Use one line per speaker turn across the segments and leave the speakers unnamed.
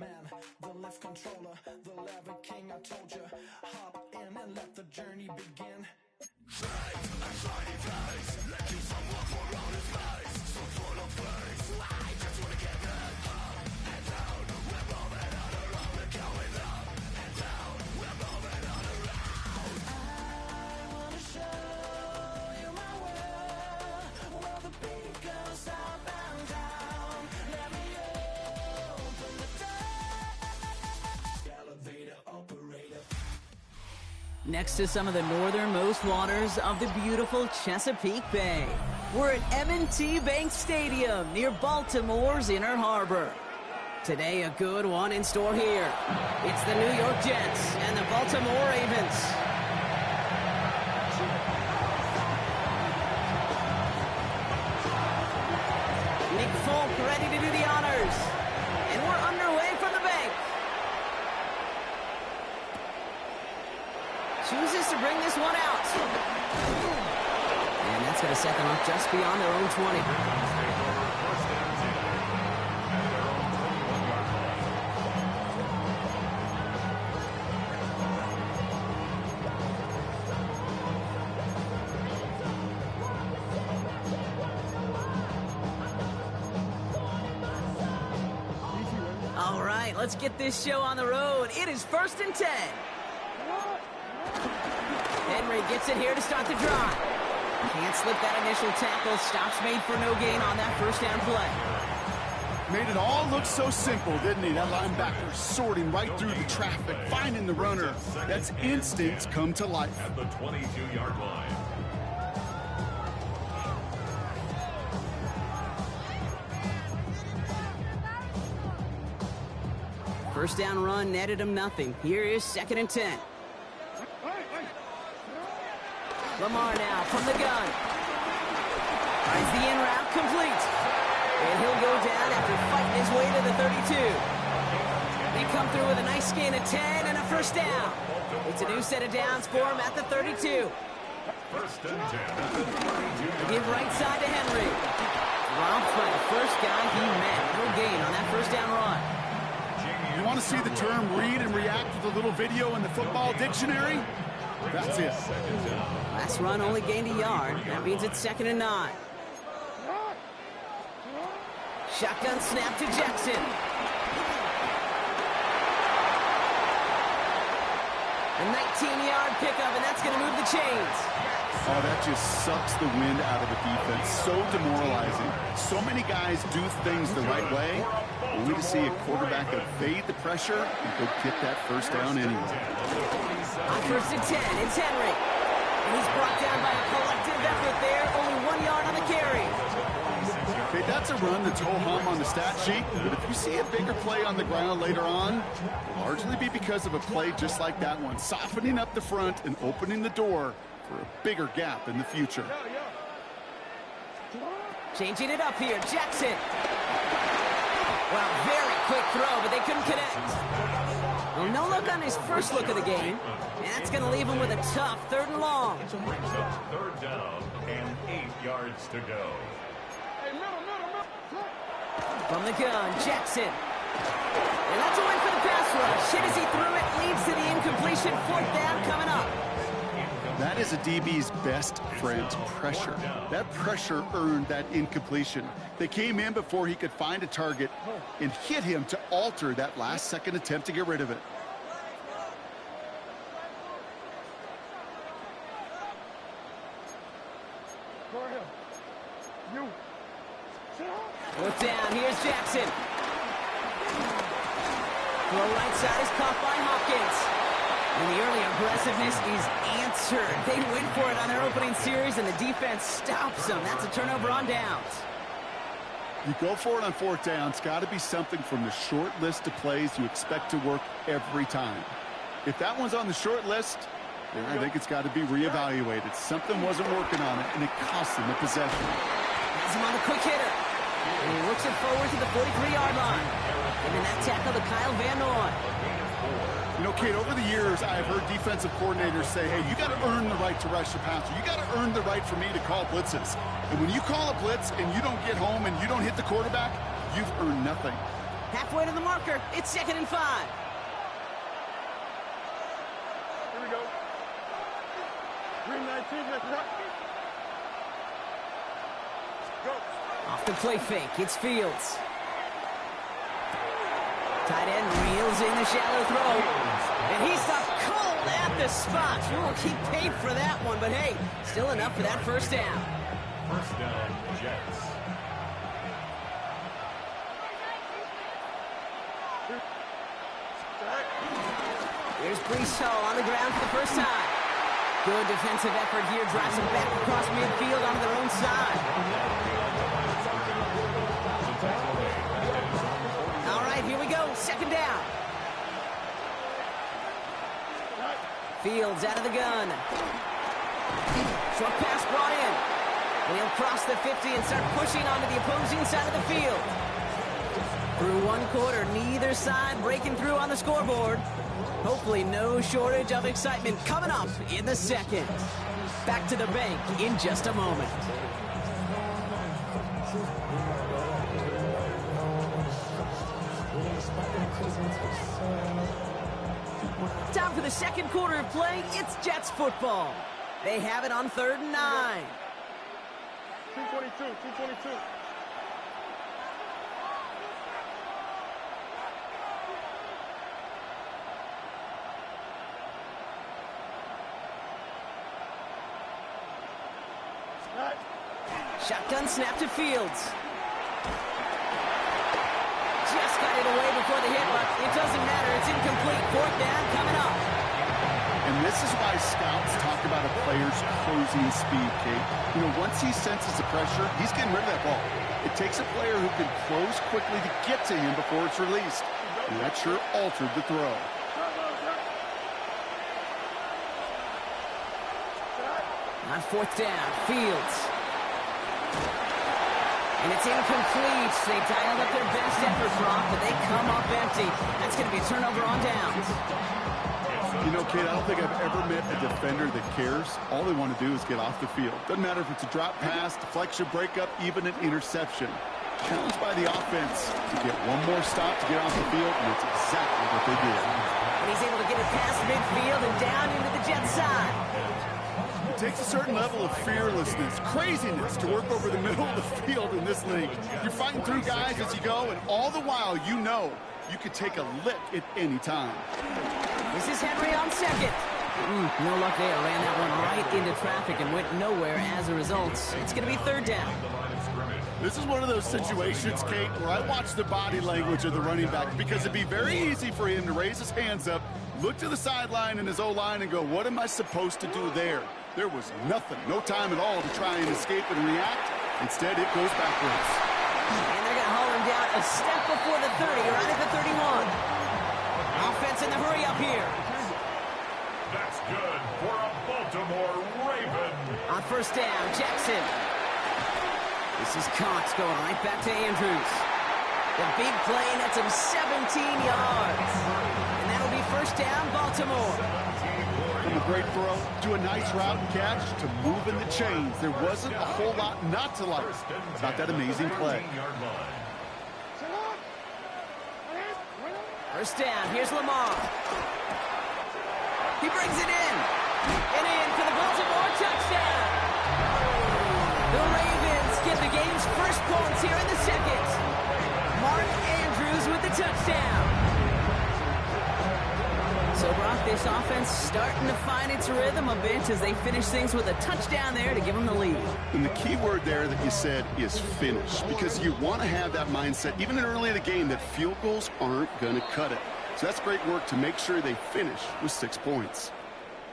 man, the lift controller, the lever king. I told you, hop in and let the journey begin. Fate, a shiny place, let you someone for all his face. So full of face, I just wanna get that up and down. We're moving on around, we're going up and down. We're moving on around. I wanna show you my world, where the beat goes up and down. Let me open the door. Elevator operator.
Next to some of the northernmost waters of the beautiful Chesapeake Bay, we're at M&T Bank Stadium near Baltimore's Inner Harbor. Today, a good one in store here. It's the New York Jets and the Baltimore Ravens. Nick Folk ready to do the honors. And we're underway from the bank. Chooses to bring this one out. And that's going to set them up just beyond their own 20. All right, let's get this show on the road. It is 1st and 10. Henry gets it here to start the drive. Can't slip that initial tackle. Stops made for no gain on that first down play.
Made it all look so simple, didn't he? That linebacker sorting right through the traffic, finding the runner. That's instincts come to life.
At the 22-yard line.
First down run netted him nothing. Here is 2nd and 10. Lamar now from the gun. Finds the in route complete. And he'll go down after fighting his way to the 32. They come through with a nice gain of 10 and a first down. It's a new set of downs for him at the 32.
First and 10 at the 32.
Give right side to Henry. Romped by the first guy he met. No gain on that first down run.
You want to see the term read and react with a little video in the football dictionary? That's it.
Last run only gained a yard. That means it's 2nd and 9. Shotgun snap to Jackson. A 19-yard pickup, and that's going to move the chains.
Oh, that just sucks the wind out of the defense. So demoralizing. So many guys do things the right way, only to see a quarterback evade the pressure and go get that first down anyway.
On 1st and 10, it's Henry. And he's brought down by a collective effort there. Only 1 yard on the carry.
Okay, that's a run that's ho-hum on the stat sheet, but if you see a bigger play on the ground later on, it'll largely be because of a play just like that one, softening up the front and opening the door for a bigger gap in the future.
Changing it up here, Jackson. Well, very quick throw, but they couldn't connect. Well, no look on his first look of the game, and that's going to leave him with a tough 3rd and long.
Third down and 8 yards to go.
From the gun, Jackson. And that's a win for the pass rush. Hit as he threw it, leads to the incompletion. 4th down coming up.
That is a DB's best friend, pressure. That pressure earned that incompletion. They came in before he could find a target and hit him to alter that last-second attempt to get rid of it.
Fourth down, here's Jackson. Throw right side is caught by Hopkins. And the early aggressiveness is answered. They went for it on their opening series, and the defense stops them. That's a turnover on downs.
You go for it on 4th down. It's got to be something from the short list of plays you expect to work every time. If that one's on the short list, then I think it's got to be reevaluated. Something wasn't working on it, and it cost them the possession.
Has him on a quick hitter. And he works it forward to the 43-yard line. And that tackle to Kyle Van Noy.
You know, Kate, over the years, I've heard defensive coordinators say, hey, you got to earn the right to rush the passer. You got to earn the right for me to call blitzes. And when you call a blitz and you don't get home and you don't hit the quarterback, you've earned nothing.
Halfway to the marker. It's 2nd and 5.
Here we go. Green 19, let's rock. Go.
Off the play fake. It's Fields. Tight end reels in the shallow throw. And he's stopped cold at the spot. We won't keep paid for that one, but hey, still enough for that first down.
First down, Jets.
Here's Brees Hall on the ground for the first time. Good defensive effort here. Drives them back across midfield onto their own side. All right, here we go. 2nd down. Fields out of the gun. Short pass brought in. And he'll cross the 50 and start pushing onto the opposing side of the field. Through one quarter, neither side breaking through on the scoreboard. Hopefully no shortage of excitement coming up in the second. Back to the bank in just a moment. Time for the second quarter of play. It's Jets football. They have it on 3rd and 9.
222.
Shotgun snap to Fields. Just got it away before the hit, but it doesn't matter. It's incomplete. 4th down coming up.
And this is why scouts talk about a player's closing speed, Kate. You know, once he senses the pressure, he's getting rid of that ball. It takes a player who can close quickly to get to him before it's released. And that sure altered the throw.
On 4th down, Fields. And it's incomplete. They dialed up their best effort, Brock, but they come up empty. That's going to be a turnover on downs.
You know, Kate, I don't think I've ever met a defender that cares. All they want to do is get off the field. Doesn't matter if it's a drop pass, deflection, breakup, even an interception. Challenged by the offense to get one more stop to get off the field, and it's exactly what they did.
And he's able to get it past midfield and down into the Jets side.
It takes a certain level of fearlessness, craziness to work over the middle of the field in this league. You're fighting through guys as you go, and all the while you know you could take a lick at any time.
This is Henry on 2nd. No luck there. Ran that one right into traffic and went nowhere as a result. It's going to be 3rd down.
This is one of those situations, Kate, where I watch the body language of the running back because it'd be very easy for him to raise his hands up, look to the sideline in his O-line and go, what am I supposed to do there? There was nothing, no time at all to try and escape and react. Instead, it goes backwards.
And they're going to haul him down a step before the 30, right at the 31. Offense in the hurry up here.
That's good for a Baltimore Raven.
On 1st down, Jackson. This is Cox going right back to Andrews. The big play nets him 17 yards. And that'll be 1st down, Baltimore.
From a great throw to a nice route and catch to moving the chains. There wasn't a whole lot not to like about that amazing play.
1st down, here's Lamar. He brings it in. And in for the Baltimore touchdown. The Ravens get the game's first points here in the second. Mark Andrews with the touchdown. So, Brock, this offense starting to find its rhythm a bit as they finish things with a touchdown there to give them the lead.
And the key word there that you said is finish, because you want to have that mindset, even early in the game, that field goals aren't going to cut it. So that's great work to make sure they finish with 6 points.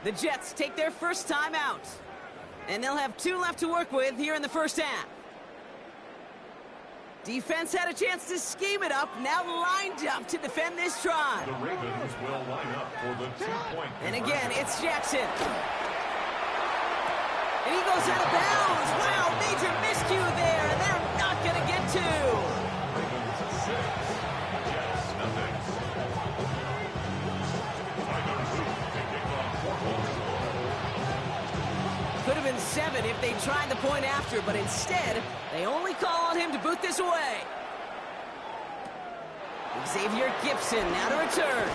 The Jets take their first time out, and they'll have 2 left to work with here in the first half. Defense had a chance to scheme it up, now lined up to defend this try.
The Ravens will line up for the 2-point.
And again, it's Jackson. And he goes out of bounds. Wow, major miscue there, and they're not going to get 2.
Ravens 6, Jets nothing.
Could have been 7 if they tried the point after, but instead, they only call on him to boot this away. Xavier Gibson now to return.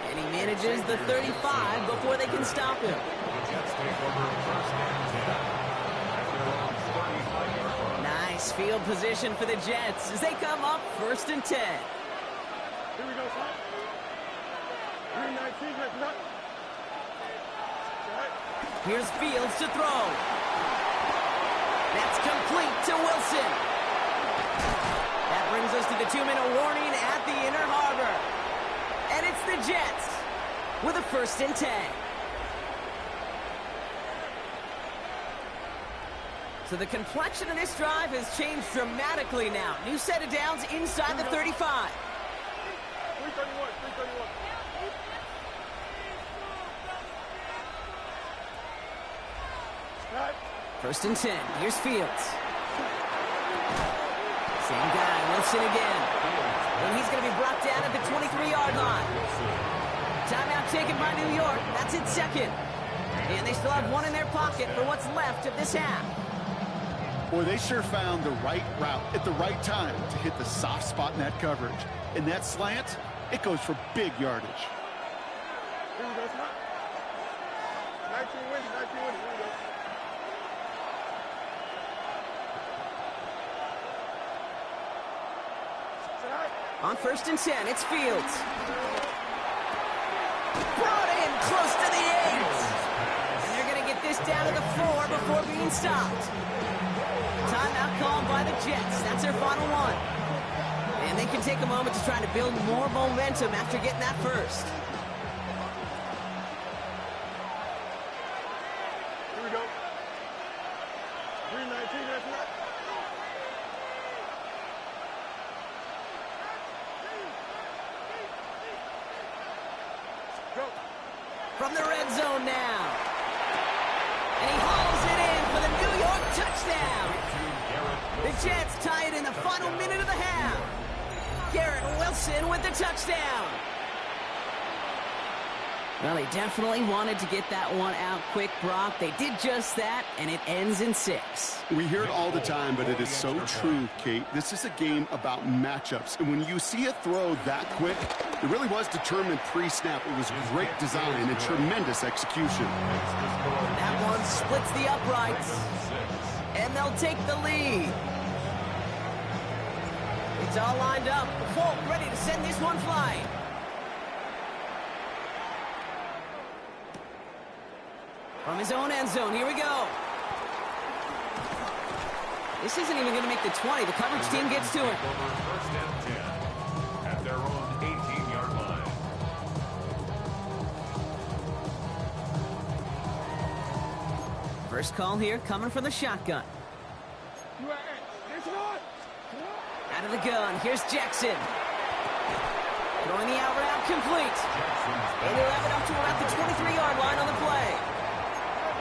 And he manages the 35 before they can stop him.
Jets take over first and 10 at their own 35-yard line.
Nice field position for the Jets as they come up first and 10.
Here we go, son. 319, let's not.
Here's Fields to throw. That's complete to Wilson. That brings us to the 2-minute warning at the Inner Harbor. And it's the Jets with a first and 10. So the complexion of this drive has changed dramatically now. New set of downs inside the 35.
331, 331.
First and 10. Here's Fields. Same guy, Wilson again. And he's going to be brought down at the 23-yard line. Timeout taken by New York. That's its second. And they still have one in their pocket for what's left of this half.
Boy, they sure found the right route at the right time to hit the soft spot in that coverage. And that slant, it goes for big yardage.
Here we go, son. 19 wins, 19 wins. Here we go.
On first and 10, it's Fields. Brought in close to the 8. And they're going to get this down to the 4 before being stopped. Timeout called by the Jets. That's their final one. And they can take a moment to try to build more momentum after getting that first.
Here we go. 319, that's not. Go.
From the red zone now. And he hauls it in for the New York touchdown. The Jets tie it in the final minute of the half. Garrett Wilson with the touchdown. Well, they definitely wanted to get that one out quick, Brock. They did just that, and it ends in 6.
We hear it all the time, but it is so true, Kate. This is a game about matchups. And when you see a throw that quick, it really was determined pre-snap. It was great design and tremendous execution.
That one splits the uprights, and they'll take the lead. It's all lined up. Folk ready to send this one flying. From his own end zone, here we go. This isn't even going to make the 20. The coverage team gets to him.
First and 10 at their own 18-yard line.
First call here coming from the shotgun. Out of the gun, here's Jackson. Throwing the out route complete. And they'll have it up to about the 23-yard line on the play.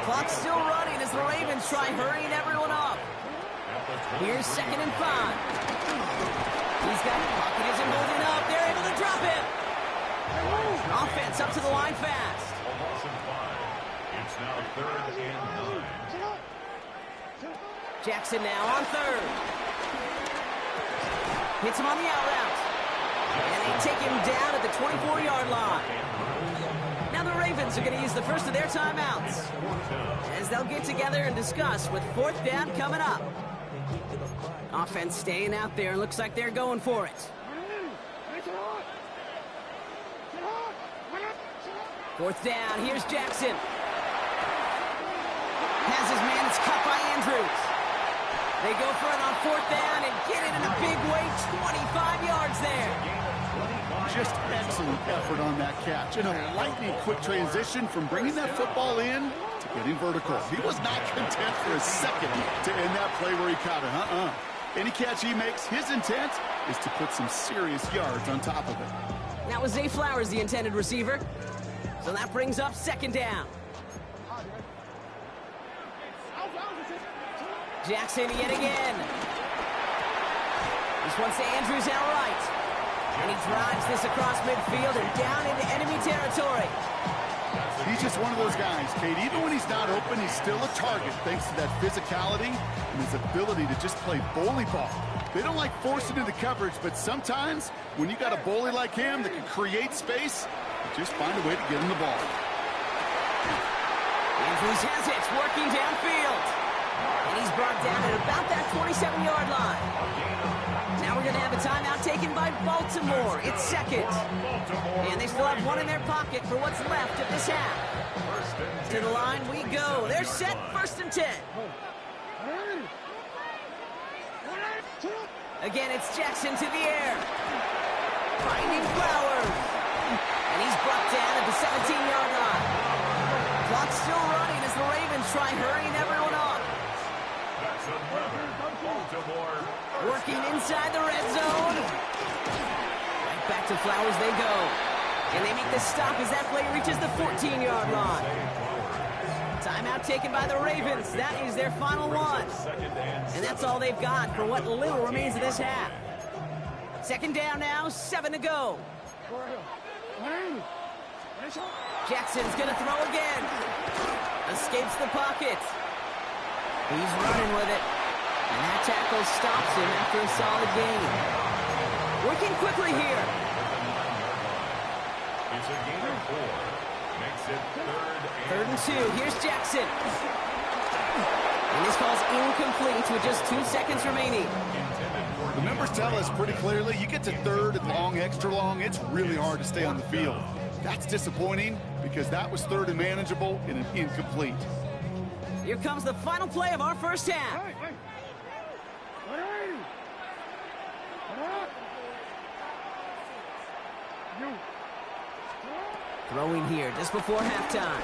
Clock's still running as the Ravens try hurrying everyone up. Here's 2nd and 5. He's got it. Pocket isn't holding up. They're able to drop it. Offense up to the line fast.
A loss of 5. It's now 3rd and 9.
Jackson now on 3rd. Hits him on the out route. And they take him down at the 24-yard line. Now the Ravens are going to use the first of their timeouts as they'll get together and discuss with 4th down coming up. Offense staying out there. Looks like they're going for it. 4th down. Here's Jackson. Has his man. It's cut by Andrews. They go for it on 4th down and get it in a big way. 25 yards there.
Just excellent effort on that catch. And a lightning quick transition from bringing that football in to getting vertical. He was not content for a second to end that play where he caught it. Any catch he makes, his intent is to put some serious yards on top of it.
That was Zay Flowers, the intended receiver. So that brings up 2nd down. Jackson yet again. This one's to Andrews outright. And he drives this across midfield and down into enemy territory.
He's just one of those guys, Kate. Even when he's not open, he's still a target thanks to that physicality and his ability to just play bully ball. They don't like forcing into coverage, but sometimes when you got a bully like him that can create space, you just find a way to get him the ball.
Andrews has it, working downfield. And he's brought down at about that 27-yard line. Now we're going to have a timeout taken by Baltimore. It's second. And they still have one in their pocket for what's left of this half. To the line we go. They're set, 1st and 10. Again, it's Jackson to the air. Finding Flowers. And he's brought down at the 17-yard line. Clock's still running as the Ravens try hurrying everyone up.
That's another Baltimore.
Working inside the red zone. Right back to Flowers they go. And they make the stop as that play reaches the 14-yard line. Timeout taken by the Ravens. That is their final one. And that's all they've got for what little remains of this half. 2nd down now, 7 to go. Jackson's going to throw again. Escapes the pocket. He's running with it. And that tackle stops him after a solid gain. Working quickly here.
It's a gain of 4. Makes it
3rd and 2. Here's Jackson. And this ball's incomplete with just 2 seconds remaining.
The numbers tell us pretty clearly, you get to 3rd and long, extra long, it's really hard to stay on the field. That's disappointing because that was 3rd and manageable and an incomplete.
Here comes the final play of our first half. Throwing here just before halftime.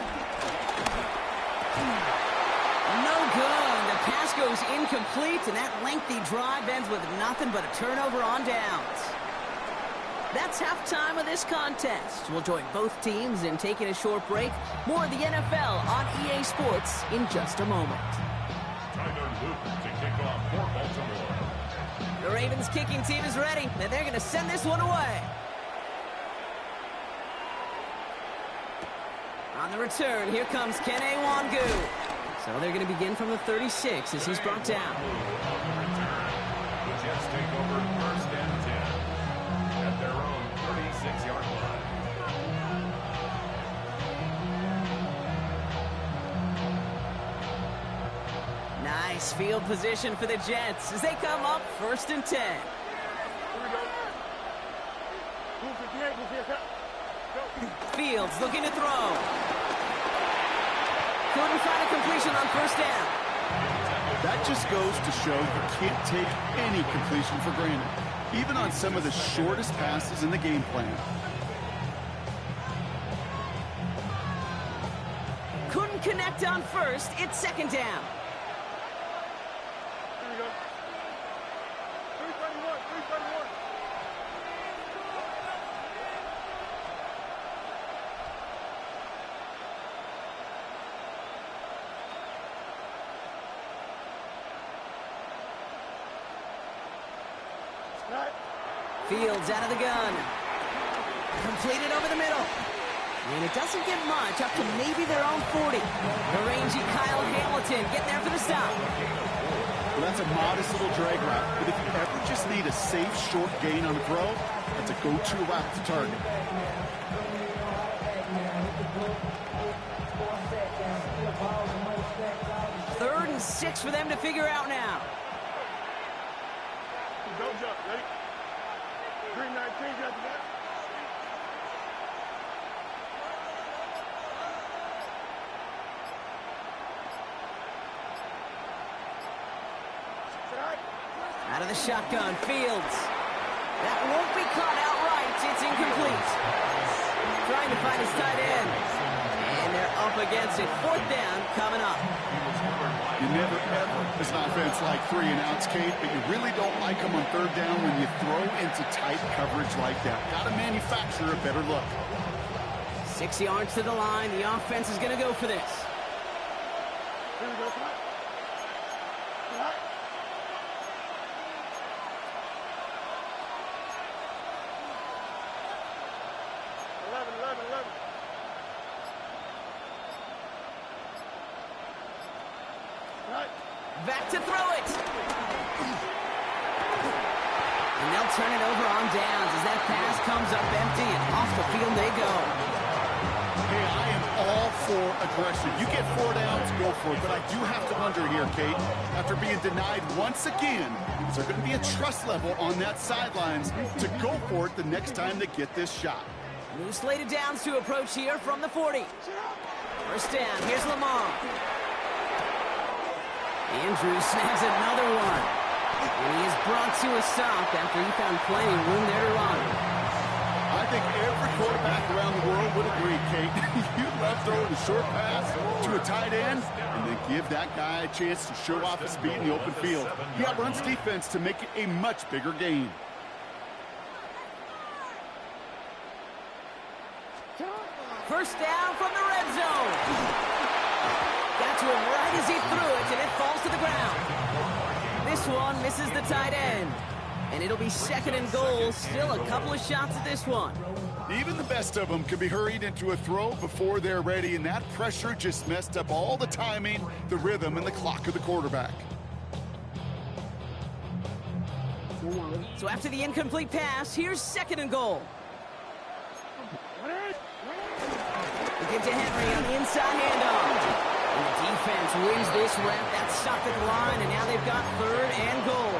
No good. The pass goes incomplete, and that lengthy drive ends with nothing but a turnover on downs. That's halftime of this contest. We'll join both teams in taking a short break. More of the NFL on EA Sports in just a moment.
Tyler Luke to kick off for Baltimore.
The Ravens kicking team is ready, and they're going to send this one away. On the return, here comes Kene Wangu. So they're going to begin from the 36 as he's brought down.
The Jets take over 1st and 10 at their own 36-yard line.
Nice field position for the Jets as they come up 1st and 10.
Here we go.
Fields looking to throw. Couldn't find a completion on 1st down.
That just goes to show you can't take any completion for granted, even on some of the shortest passes in the game plan.
Couldn't connect on 1st. It's 2nd down.
Here we go. 331, 331.
Fields out of the gun. Completed over the middle. And it doesn't get much, up to maybe their own 40. The rangy Kyle Hamilton getting there for the stop.
Well, that's a modest little drag route, but if you ever just need a safe, short gain on a throw, that's a go-to route to target.
Third and 6 for them to figure out now.
Don't jump, ready? 319, got that.
Out of the shotgun, Fields. That won't be caught outright. It's incomplete. Trying to find his tight end. And they're up against it. 4th down coming up.
You never, ever, as an offense, like 3 and outs, Kate, but you really don't like them on 3rd down when you throw into tight coverage like that. Got to manufacture a better look.
6 yards to the line. The offense is going to go for this.
Here we go, come on. Come on.
Back to throw it. turn it over on downs as that pass comes up empty and off the field they go.
Hey, I am all for aggression. You get 4 downs, go for it. But I do have to wonder here, Kate, after being denied once again, is there going to be a trust level on that sidelines to go for it the next time they get this shot?
New slated downs to approach here from the 40. First down, here's Lamar. Andrews snags another one. And he is brought to a stop after he found plenty of room there to run.
I think every quarterback around the world would agree, Kate. You love throwing a short pass to a tight end and then give that guy a chance to show off his speed in the open field. He outruns defense to make it a much bigger gain.
First down from the red zone. Got to him right as he threw it, and it falls to the ground. This one misses the tight end. And it'll be second and goal. Still a couple of shots at this one.
Even the best of them can be hurried into a throw before they're ready, and that pressure just messed up all the timing, the rhythm, and the clock of the quarterback.
So after the incomplete pass, here's second and goal. We get to Henry on the inside handoff. And the defense wins this rep. That's stopped at the line, and now they've got third and goal.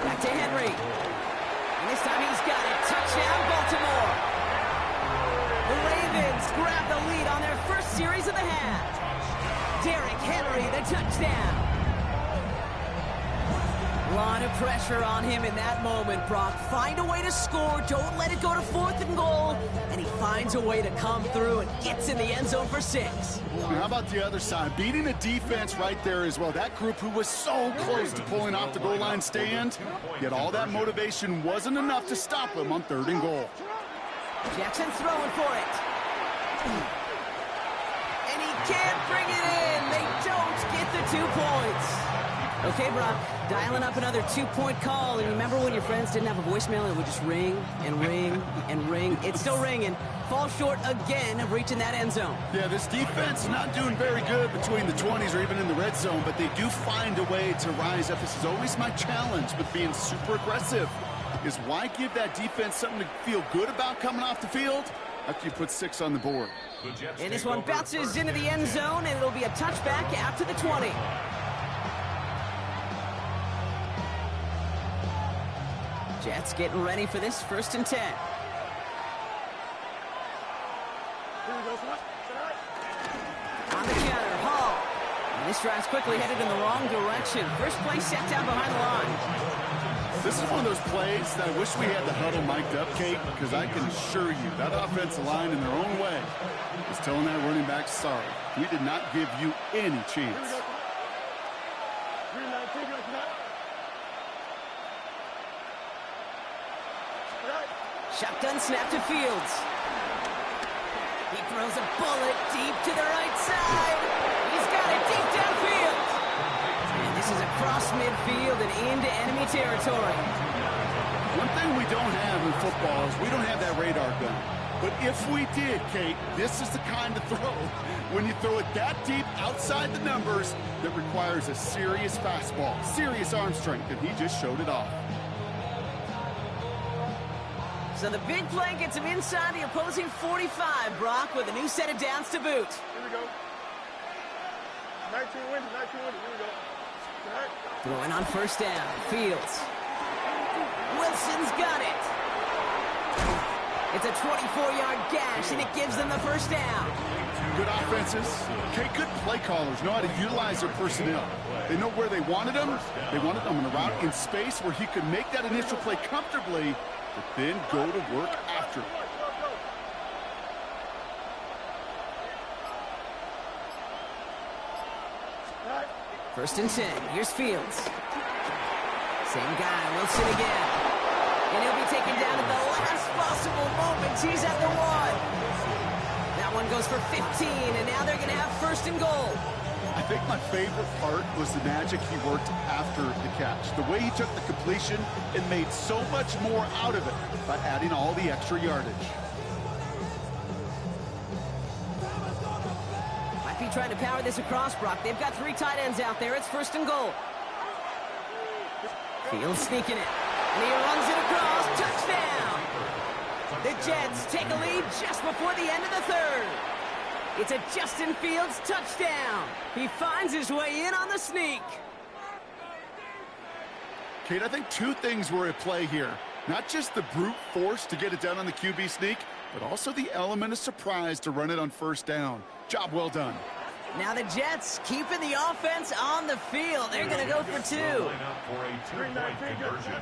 Back to Henry. And this time he's got it. Touchdown, Baltimore. The Ravens grab the lead on their first series of the half. Derrick Henry, the touchdown. A lot of pressure on him in that moment, Brock. Find a way to score. Don't let it go to fourth and goal. And he finds a way to come through and gets in the end zone for 6.
And how about the other side? Beating the defense right there as well. That group who was so close to pulling off the goal line stand, yet all that motivation wasn't enough to stop them on third and goal.
Jackson throwing for it. And he can't bring it in. They don't get the 2 points. Okay, Brock, dialing up another 2-point call. And remember when your friends didn't have a voicemail and it would just ring and ring and ring? It's still ringing. Fall short again of reaching that end zone.
Yeah, this defense not doing very good between the 20s or even in the red zone, but they do find a way to rise up. This is always my challenge with being super aggressive, is why give that defense something to feel good about coming off the field after you put 6 on the board?
And this one bounces into the end zone, and it'll be a touchback out to the 20. Jets getting ready for this first and 10. On the counter, Hall. And this drive's quickly headed in the wrong direction. First play set down behind the line.
This is one of those plays that I wish we had the huddle mic'd up, Kate, because I can assure you that offensive line in their own way is telling that running back, sorry, we did not give you any chance.
Shotgun snap to Fields. He throws a bullet deep to the right side. He's got it deep downfield. And this is across midfield and into enemy territory.
One thing we don't have in football is we don't have that radar gun. But if we did, Kate, this is the kind of throw, when you throw it that deep outside the numbers, that requires a serious fastball, serious arm strength, and he just showed it off.
So the big play gets him inside the opposing 45, Brock, with a new set of downs to boot.
Here we go. 19 wins, 19 wins. Here we go. All right.
Throwing on first down, Fields. Wilson's got it. It's a 24-yard gash, and it gives them the first down.
Good offenses. Okay, good play callers know how to utilize their personnel. They know where they wanted them. They wanted them on a route in space where he could make that initial play comfortably, but then go to work after it.
First and 10. Here's Fields. Same guy, Wilson again. And he'll be taken down at the last possible moment. He's at the 1. That one goes for 15, and now they're going to have first and goal.
I think my favorite part was the magic he worked after the catch. The way he took the completion and made so much more out of it by adding all the extra yardage.
Might be trying to power this across, Brock. They've got 3 tight ends out there. It's first and goal. Fields sneaking it. And he runs it across. Touchdown! The Jets take a lead just before the end of the third. It's a Justin Fields touchdown. He finds his way in on the sneak.
Kate, I think two things were at play here. Not just the brute force to get it done on the QB sneak, but also the element of surprise to run it on first down. Job well done.
Now the Jets keeping the offense on the field. They're going to go for two.
Line up for a two-point conversion.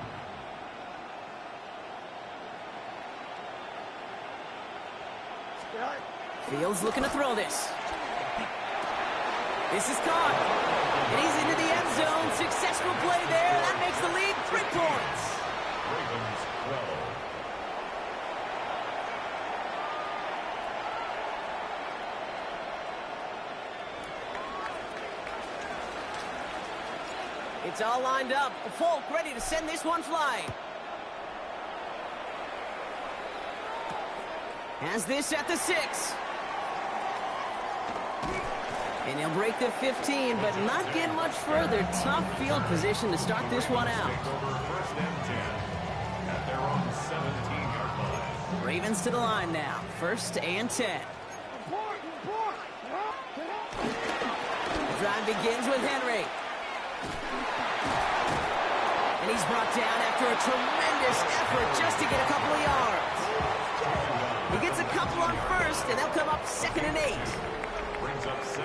Fields looking to throw this. This is caught. And he's into the end zone. Successful play there. That makes the lead 3 points.
Ravens 12.
It's all lined up. Folk ready to send this one flying. Has this at the 6. And he'll break the 15, but not get much further. Tough field position to start this one out.
Take over first and 10 at their own 17-yard line.
Ravens to the line now. First and 10. The drive begins with Henry. And he's brought down after a tremendous effort just to get a couple of yards. He gets a couple on first, and they'll come up 2nd and 8.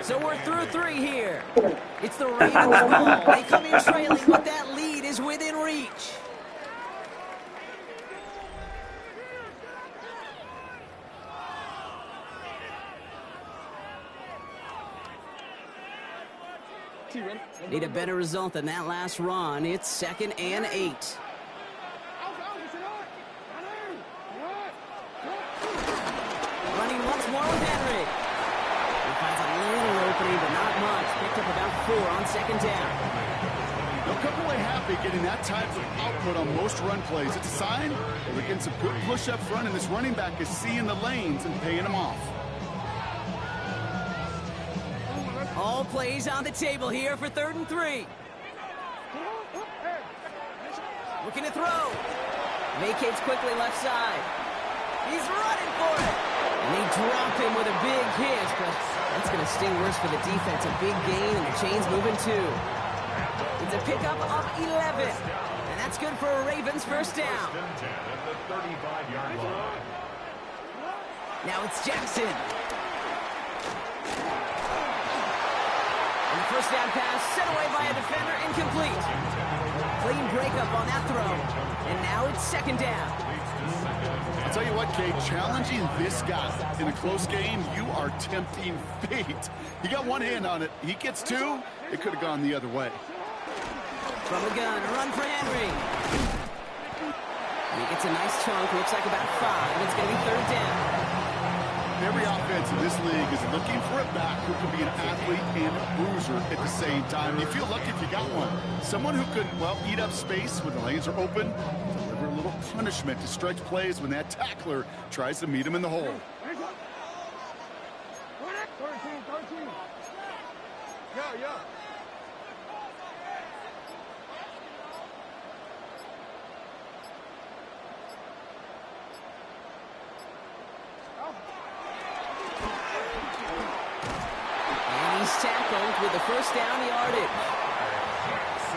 So we're through 3 here. It's the Ravens' ball. They come in trailing, but that lead is within reach. Need a better result than that last run. It's 2nd and 8. Running once more with Henry. He finds a little opening, but not much. Picked up about 4 on 2nd down.
They'll come away happy getting that type of output on most run plays. It's a sign they're getting some good push up front, and this running back is seeing the lanes and paying them off.
All plays on the table here for 3rd and 3. Looking to throw. Vacates quickly left side. He's running for it. And they drop him with a big hit, but that's going to sting worse for the defense. A big gain, and the chain's moving 2. It's a pickup of 11. And that's good for a Ravens first down.
First and 10 at the 35-yard line.
Now it's Jackson. And the first down pass sent away by a defender, incomplete. Clean breakup on that throw. And now it's 2nd down.
I'll tell you what, Kate, challenging this guy in a close game, you are tempting fate. He got one hand on it. He gets 2. It could have gone the other way.
From the gun, a run for Henry. He gets a nice chunk, looks like about 5. It's going to be 3rd down.
Every offense in this league is looking for a back who can be an athlete and a bruiser at the same time. You feel lucky if you got one. Someone who could, well, eat up space when the lanes are open, deliver a little punishment to stretch plays when that tackler tries to meet him in the hole.
13. Yeah.
He's tackled with the first down yardage.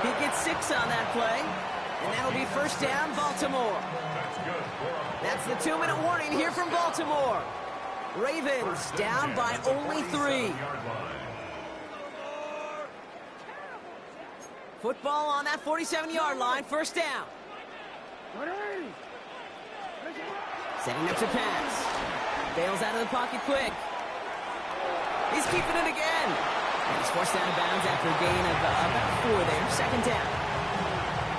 He gets 6 on that play, and that'll be first down, Baltimore. That's the 2-minute warning here from Baltimore. Ravens down by only 3. Football on that 47-yard line, first down. Setting up to pass. Bails out of the pocket quick. He's keeping it again. And he's forced out of bounds after a gain of about 4 there. 2nd down.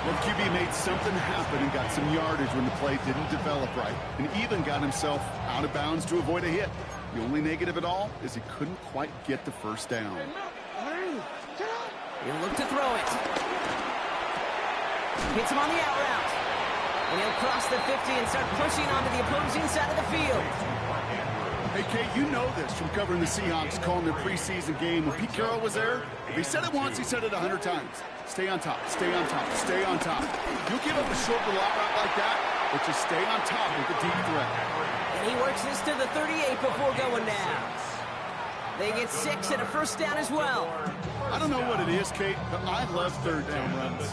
Well, QB made something happen and got some yardage when the play didn't develop right, and even got himself out of bounds to avoid a hit. The only negative at all is he couldn't quite get the first down.
He'll look to throw it. Hits him on the out route. And he'll cross the 50 and start pushing onto the opposing side of the field.
Hey, Kate, you know this from covering the Seahawks, calling their preseason game. When Pete Carroll was there, if he said it once, he said it 100 times. Stay on top, stay on top, stay on top. You'll give up a short little route like that, but just stay on top with the deep threat.
And he works this to the 38 before going down. They get 6 and a first down as well.
I don't know what it is, Kate, but I love third down runs.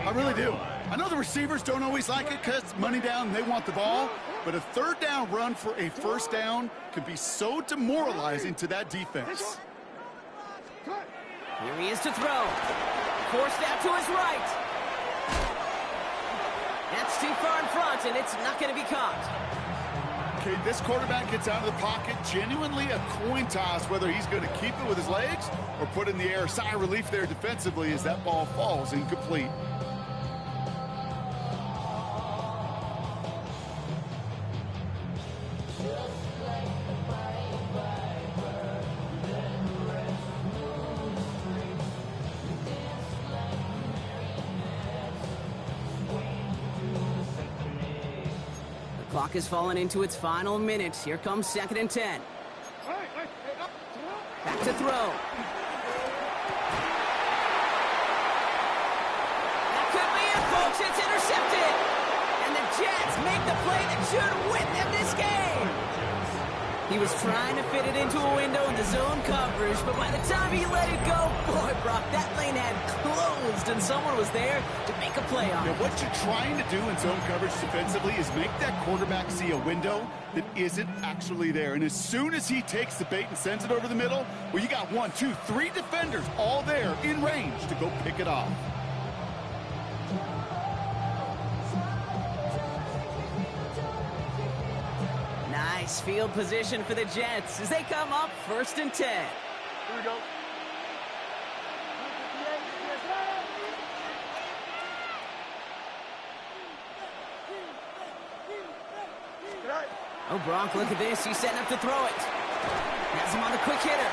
I really do. I know the receivers don't always like it because it's money down and they want the ball, but a third down run for a first down can be so demoralizing to that defense.
Here he is to throw. Forced out to his right. That's too far in front, and it's not going to be caught.
Okay, this quarterback gets out of the pocket, genuinely a coin toss whether he's going to keep it with his legs or put it in the air. Sigh of relief there defensively as that ball falls incomplete.
Clock has fallen into its final minutes. Here comes 2nd and 10. Back to throw. That could be it, folks. It's intercepted. And the Jets make the play that should win them this game. He was trying to fit it into a window in the zone coverage, but by the time he let it go, boy, Brock, that lane had closed, and someone was there to make a play on it.
What you're trying to do in zone coverage defensively is make that quarterback see a window that isn't actually there. And as soon as he takes the bait and sends it over the middle, well, you got 1, 2, 3 defenders all there in range to go pick it off.
Nice field position for the Jets as they come up 1st and 10.
Here we go.
Oh, Brock, look at this. He's setting up to throw it. Has him on the quick hitter.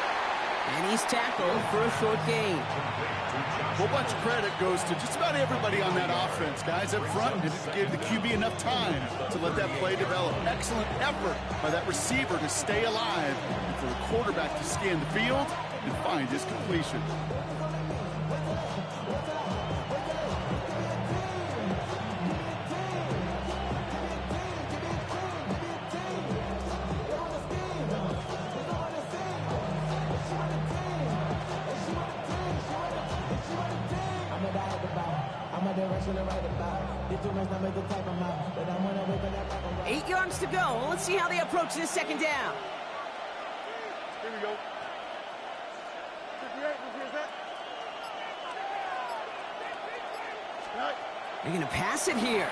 And he's tackled for a short gain.
A whole bunch of credit goes to just about everybody on that offense. Guys up front gave the QB enough time to let that play develop. Excellent effort by that receiver to stay alive and for the quarterback to scan the field and find his completion.
Eight yards to go. Let's see how they approach this 2nd down.
Here we go. 58,
They're going to pass it here.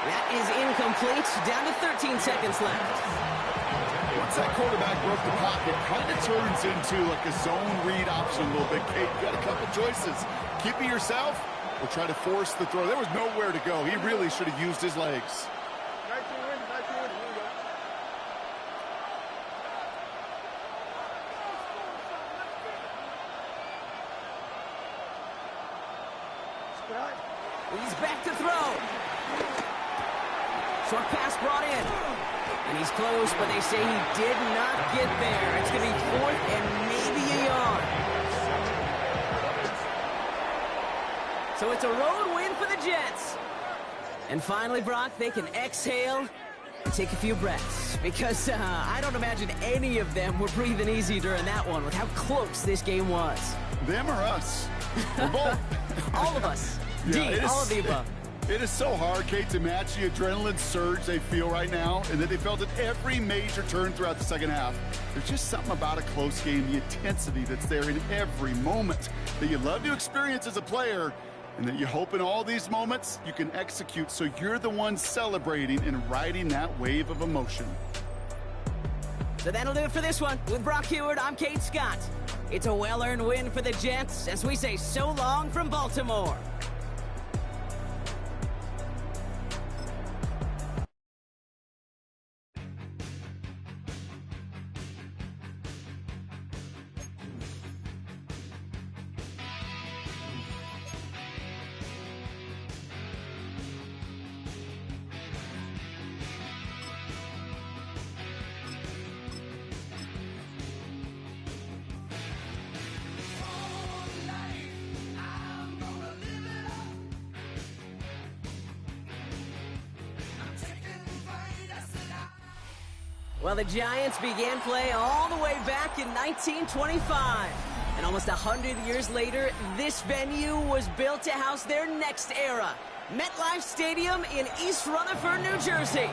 That is incomplete. Down to 13 seconds left.
Once that quarterback broke the pocket, kind of turns into like a zone read option a little bit. Kate, you got a couple choices. Keep it yourself or try to force the throw. There was nowhere to go. He really should have used his legs.
19 wins, 19 wins. Here we go.
He's back to throw. Short pass brought in. And he's close, but they say he did not get there. It's going to be 4th and maybe a yard. So it's a road win for the Jets. And finally, Brock, they can exhale and take a few breaths. Because I don't imagine any of them were breathing easy during that one with how close this game was.
Them or us? We're both.
All of us.
Yeah,
all of the above.
It is so hard, Kate, to match the adrenaline surge they feel right now and that they felt at every major turn throughout the second half. There's just something about a close game, the intensity that's there in every moment that you love to experience as a player and that you hope in all these moments you can execute so you're the one celebrating and riding that wave of emotion.
So that'll do it for this one. With Brock Heward, I'm Kate Scott. It's a well-earned win for the Jets as we say so long from Baltimore. Well, the Giants began play all the way back in 1925. And almost 100 years later, this venue was built to house their next era. MetLife Stadium in East Rutherford, New Jersey.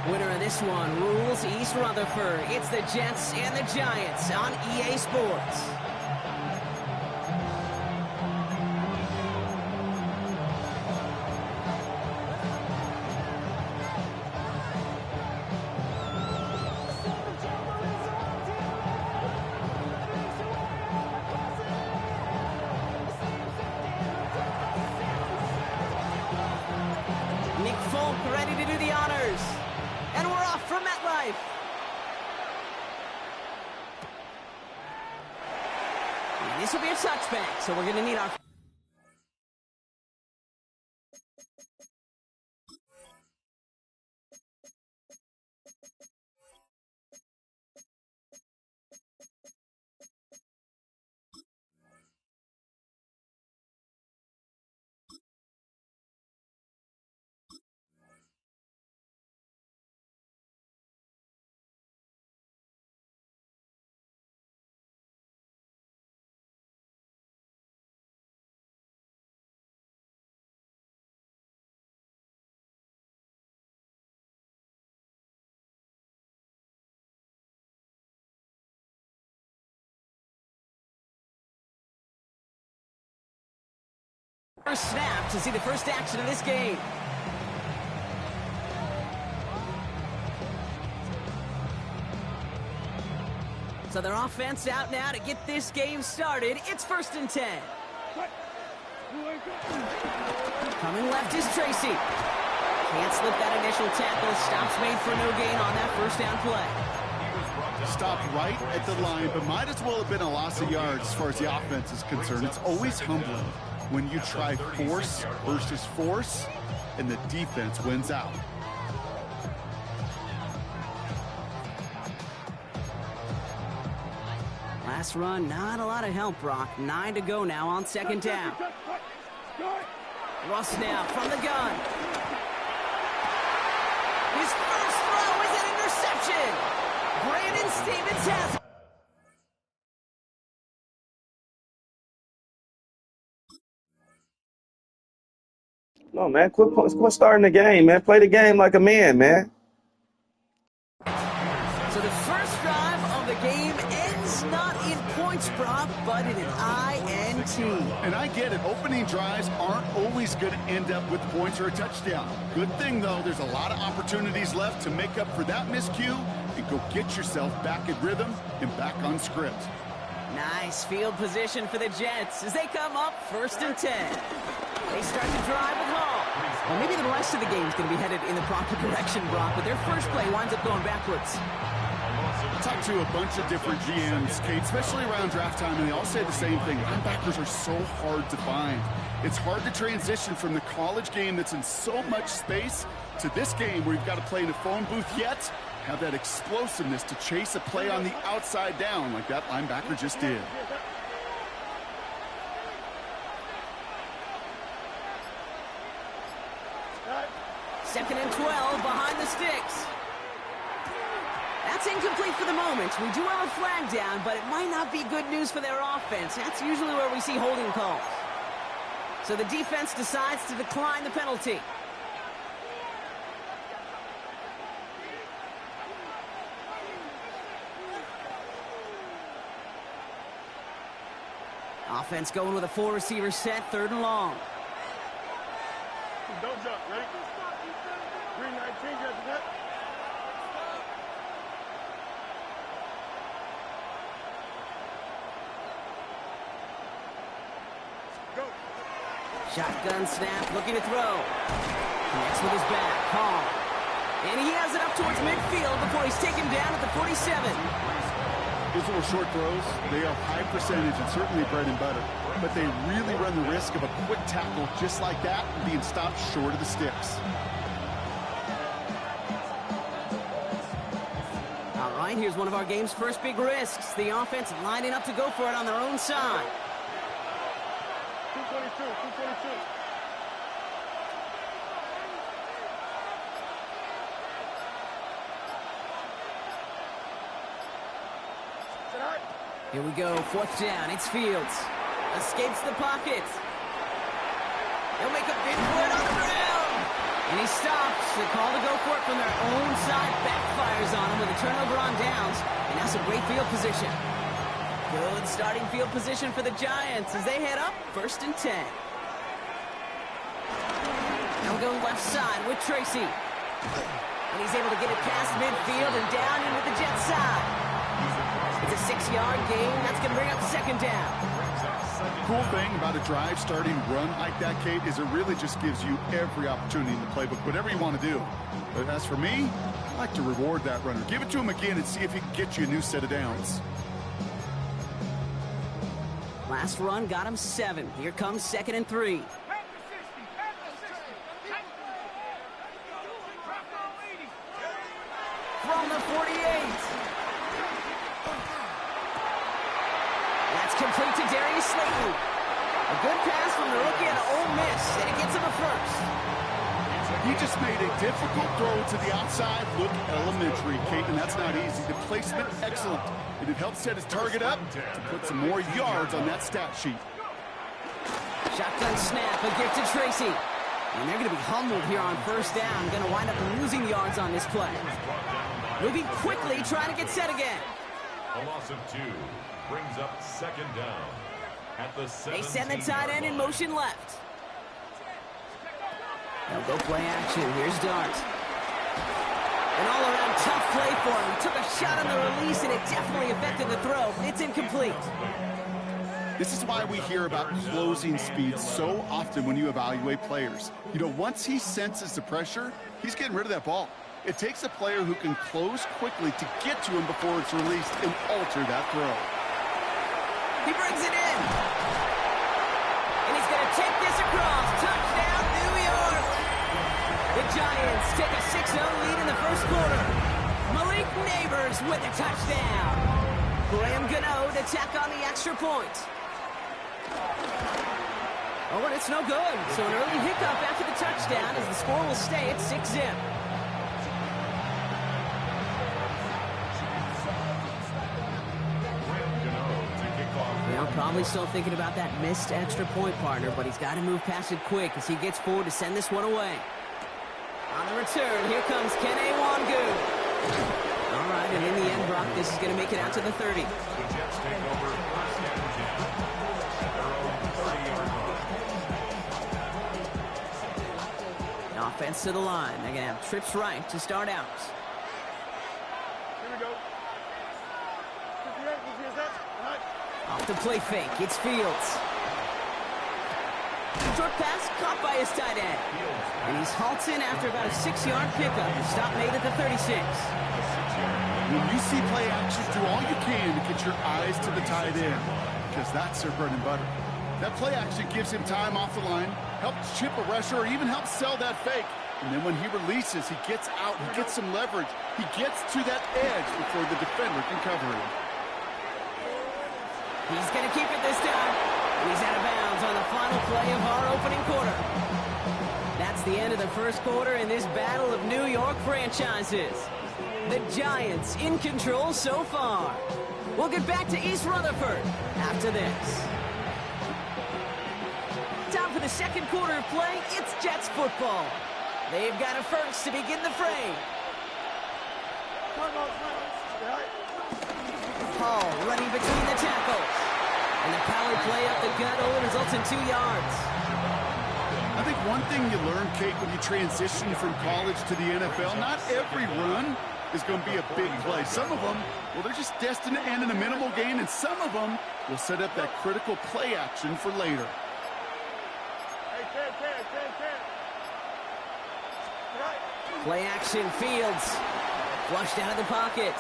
Winner of this one rules East Rutherford. It's the Jets and the Giants on EA Sports. Ready to do the honors. And we're off from MetLife. And this will be a touchback, so we're going to need our... First snap to see the first action of this game. So their offense out now to get this game started. It's 1st and 10. Coming left is Tracy. Can't slip that initial tackle. Stops made for no gain on that first down play.
Stopped right at the line, but might as well have been a loss of yards as far as the offense is concerned. It's always humbling when you try force versus force, and the defense wins out.
Last run, not a lot of help, Brock. 9 to go now on 2nd down. Russ now from the gun. His first throw is an interception. Brandon Stevens has it.
No, man, quit starting the game, man. Play the game like a man, man.
So the first drive of the game ends not in points, Brock, but in an INT.
And I get it. Opening drives aren't always going to end up with points or a touchdown. Good thing, though, there's a lot of opportunities left to make up for that miscue and go get yourself back in rhythm and back on script.
Nice field position for the Jets as they come up 1st and 10. They start to drive with Hall. Well, maybe the rest of the game is going to be headed in the proper direction, Brock, but their first play winds up going backwards.
I talked to a bunch of different GMs, Kate, especially around draft time, and they all say the same thing. Linebackers are so hard to find. It's hard to transition from the college game that's in so much space to this game where you've got to play in a phone booth, yet have that explosiveness to chase a play on the outside down like that linebacker just did.
Second and 12 behind the sticks. That's incomplete for the moment. We do have a flag down, but it might not be good news for their offense. That's usually where we see holding calls. So the defense decides to decline the penalty. Offense going with a 4-receiver set, 3rd and long.
Don't jump. Ready? 319, you have that. Go.
Shotgun snap, looking to throw. Connects with his back, Hall. And he has it up towards midfield before he's taken down at the 47.
These little short throws, they are high percentage and certainly bread and butter, but they really run the risk of a quick tackle just like that and being stopped short of the sticks.
All right, here's one of our game's first big risks. The offense lining up to go for it on their own side.
222, 222.
Here we go, 4th down. It's Fields. Escapes the pocket. He'll make a big play on the ground. And he stops. The call to go for it from their own side backfires on him with a turnover on downs. And now some great field position. Good starting field position for the Giants as they head up 1st and 10. Now we'll go left side with Tracy. And he's able to get it past midfield and down into the Jet side. It's a 6-yard gain. That's going to bring up 2nd down.
Cool thing about a drive starting run like that, Kate, is it really just gives you every opportunity in the playbook, whatever you want to do. But as for me, I like to reward that runner. Give it to him again and see if he can get you a new set of downs.
Last run got him 7. Here comes 2nd and 3. From the 48. That's complete to Darius Slayton. A good pass from the rookie at Ole Miss, and it gets him a 1st.
He just made a difficult throw to the outside. Look elementary, Kate, and that's not easy. The placement, excellent. And it helped set his target up to put some more yards on that stat sheet.
Shotgun snap, a gift to Tracy. And they're going to be humbled here on 1st down. Going to wind up losing yards on this play. Moving quickly, trying to get set again.
A loss of 2 brings up 2nd down. At the
they send the tight end in motion left. They'll go play action. Here's Dart. An all-around tough play for him. He took a shot on the release, and it definitely affected the throw. It's incomplete.
This is why we hear about closing speed so often when you evaluate players. You know, once he senses the pressure, he's getting rid of that ball. It takes a player who can close quickly to get to him before it's released and alter that throw.
He brings it in. And he's going to take this across. Touchdown, New York. The Giants take a 6-0 lead in the 1st quarter. Malik Neighbors with a touchdown. Graham Gano to tack on the extra point. Oh, and it's no good. So an early hiccup after the touchdown as the score will stay at 6-0. Well, probably still thinking about that missed extra point, partner, but he's got to move past it quick as he gets forward to send this one away. On the return, here comes Kene Wangu. All right, and in the end, Brock, this is going to make it out to the 30.
The Jets take over 1st and 10 at their own 30-yard line.
Offense to the line. They're going to have trips right to start out.
Here we go.
Off the play fake, it's Fields. Short pass caught by his tight end. And he's halted after about a 6-yard pickup. The stop made at the 36.
When you see play action, do all you can to get your eyes to the tight end, because that's their bread and butter. That play action gives him time off the line, helps chip a rusher, or even helps sell that fake. And then when he releases, he gets out, he gets some leverage. He gets to that edge before the defender can cover him.
He's going to keep it this time. And he's out of bounds on the final play of our opening quarter. That's the end of the 1st quarter in this battle of New York franchises. The Giants in control so far. We'll get back to East Rutherford after this. Time for the 2nd quarter of play. It's Jets football. They've got a 1st to begin the frame. Hall running between the tackles. And the power play up the gut only results in 2 yards.
I think one thing you learn, Kate, when you transition from college to the NFL, not every run is going to be a big play. Some of them, well, they're just destined to end in a minimal gain, and some of them will set up that critical play action for later.
Play action, Fields. Flushed out of the pocket.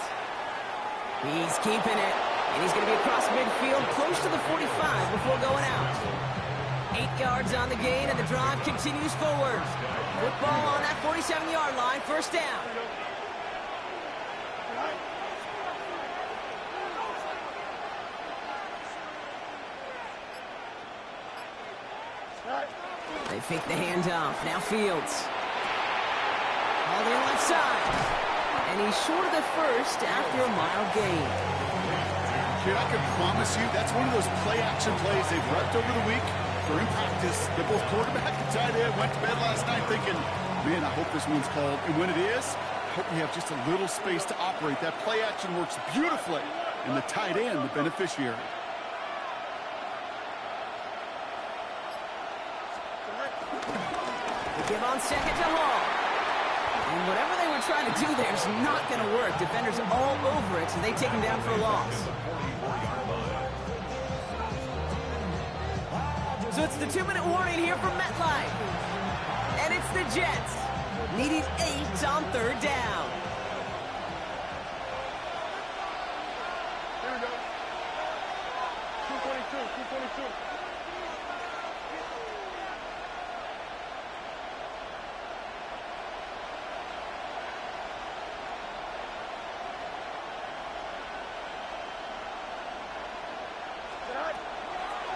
He's keeping it. And he's going to be across midfield, close to the 45 before going out. 8 yards on the gain, and the drive continues forward. Football on that 47-yard line, 1st down. They fake the handoff. Now Fields. All the left side. And he's short of the 1st after a mild gain.
Kid, I can promise you that's one of those play-action plays they've repped over the week. During practice, the both quarterback and tight end went to bed last night thinking, man, I hope this one's called. And when it is, I hope we have just a little space to operate. That play-action works beautifully, and the tight end, the beneficiary.
They give on second to Hall. And whatever they were trying to do there is not going to work. Defenders all over it, so they take him down for a loss. So it's the 2-minute warning here from MetLife. And it's the Jets, needing 8 on third down.
Here we go. 222, 222.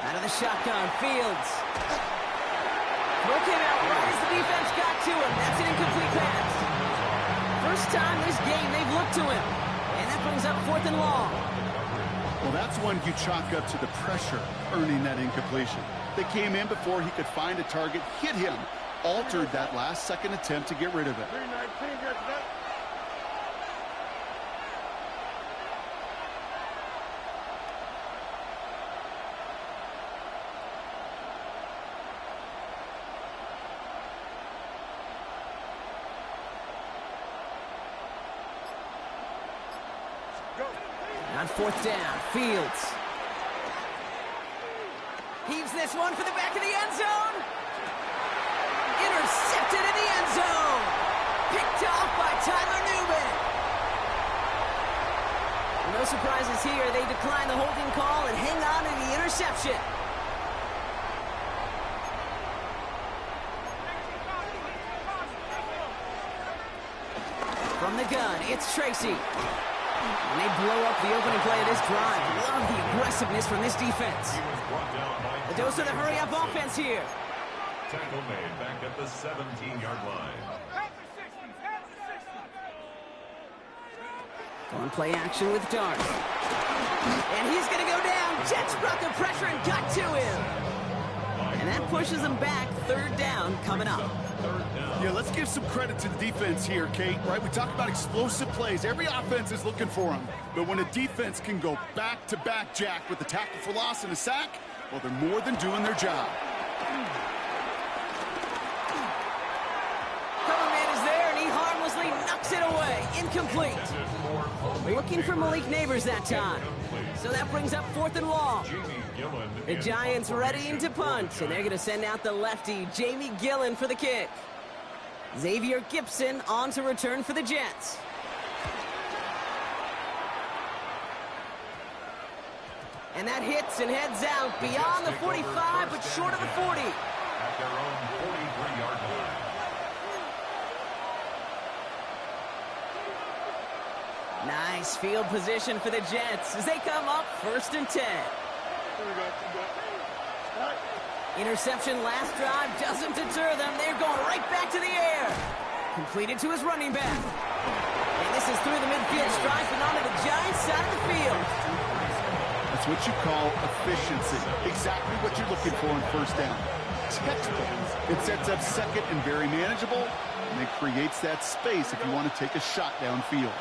Out of the shotgun, Fields. Throw came out right as the defense got to him. That's an incomplete pass. First time this game they've looked to him. And that brings up 4th and long.
Well, that's one you chalk up to the pressure earning that incompletion. They came in before he could find a target, hit him, altered that last-second attempt to get rid of it.
319, got that.
On 4th down, Fields. Heaves this one for the back of the end zone. Intercepted in the end zone. Picked off by Tyler Newman. No surprises here. They decline the holding call and hang on to the interception. From the gun, it's Tracy. And they blow up the opening play of this drive. Love the aggressiveness from this defense. A dose of the hurry-up offense here.
Tackle made back at the 17-yard line.
On play action with Dart. And he's going to go down. Jets brought the pressure and got to him. And that pushes them back. 3rd down coming up.
Yeah, let's give some credit to the defense here, Kate, right? We talk about explosive plays. Every offense is looking for them. But when a defense can go back-to-back, Jack, with the tackle for loss and a sack, well, they're more than doing their job.
Coverman is there, and he harmlessly knocks it away. Incomplete. Looking for Malik Neighbors that time. So that brings up 4th and long. The Giants readying to punt, and they're going to send out the lefty, Jamie Gillen, for the kick. Xavier Gibson on to return for the Jets. And that hits and heads out beyond the 45, but short of the 40.
At their own 43-yard line.
Nice field position for the Jets as they come up 1st and 10.
Here we go.
Interception last drive doesn't deter them. They're going right back to the air. Completed to his running back. And this is through the midfield stripe and onto the Giants side of the field.
That's what you call efficiency. Exactly what you're looking for in 1st down. Textbook. It sets up 2nd and very manageable, and it creates that space if you want to take a shot downfield.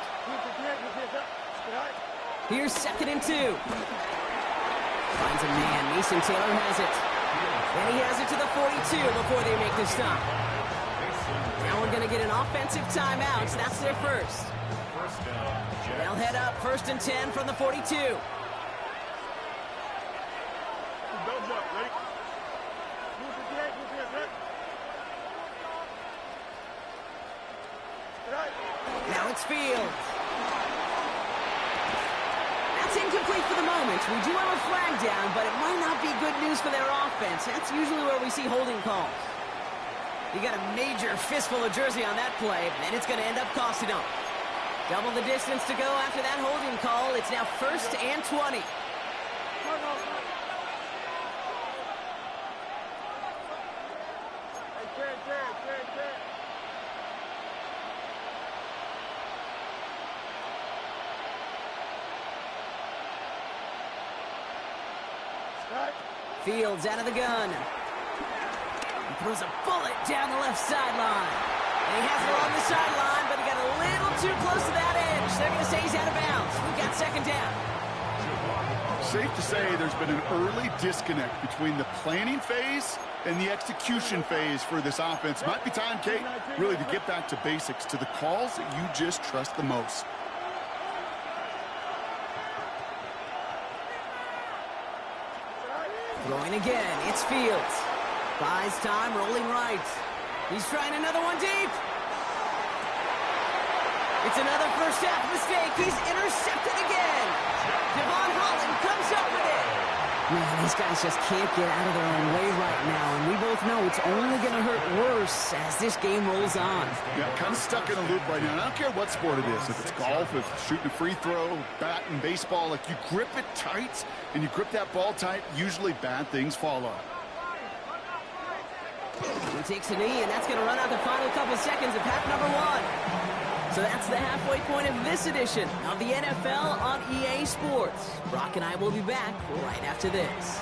Here's 2nd and 2. Finds a man. Mason Taylor has it. And he has it to the 42 before they make the stop. Now we're going to get an offensive timeout. So that's their first. They'll head up 1st and 10 from the 42. Now it's Fields. That's incomplete for the moment. We do have a flag down, but it might not be good news for their offense. That's usually where we see holding calls. You got a major fistful of jersey on that play, and it's going to end up costing them. Double the distance to go after that holding call. It's now 1st and 20. Fields out of the gun. He throws a bullet down the left sideline. And he has it along the sideline, but he got a little too close to that edge. They're going to say he's out of bounds. We've got second down.
Safe to say there's been an early disconnect between the planning phase and the execution phase for this offense. Might be time, Kate, really to get back to basics, to the calls that you just trust the most.
Throwing again, it's Fields. Buys time, rolling right. He's trying another one deep. It's another first half mistake. He's intercepted again. Devon Holland comes up with it. Man, these guys just can't get out of their own way right now, and we both know it's only going to hurt worse as this game rolls on.
Yeah, kind of stuck in a loop right now. And I don't care what sport it is. If it's golf, if it's shooting a free throw, bat and baseball, like you grip it tight and you grip that ball tight, usually bad things follow.
He takes a knee, and that's going to run out the final couple seconds of half number one. So that's the halfway point of this edition of the NFL on EA Sports. Brock and I will be back right after this.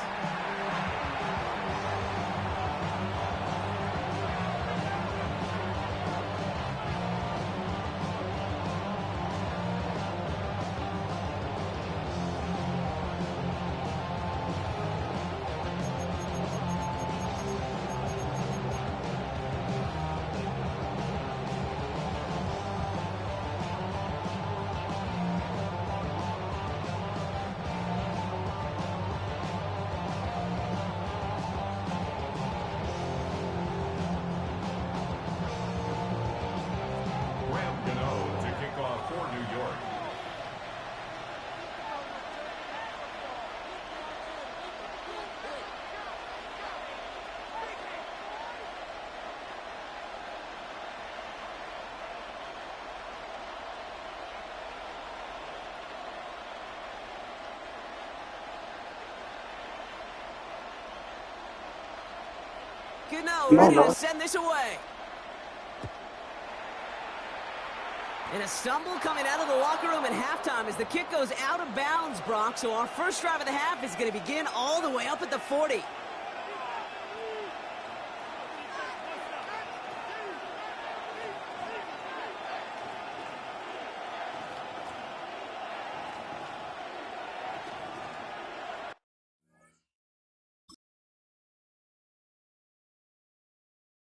Gano ready to send this away. And a stumble coming out of the locker room at halftime as the kick goes out of bounds, Brock. So our first drive of the half is going to begin all the way up at the 40.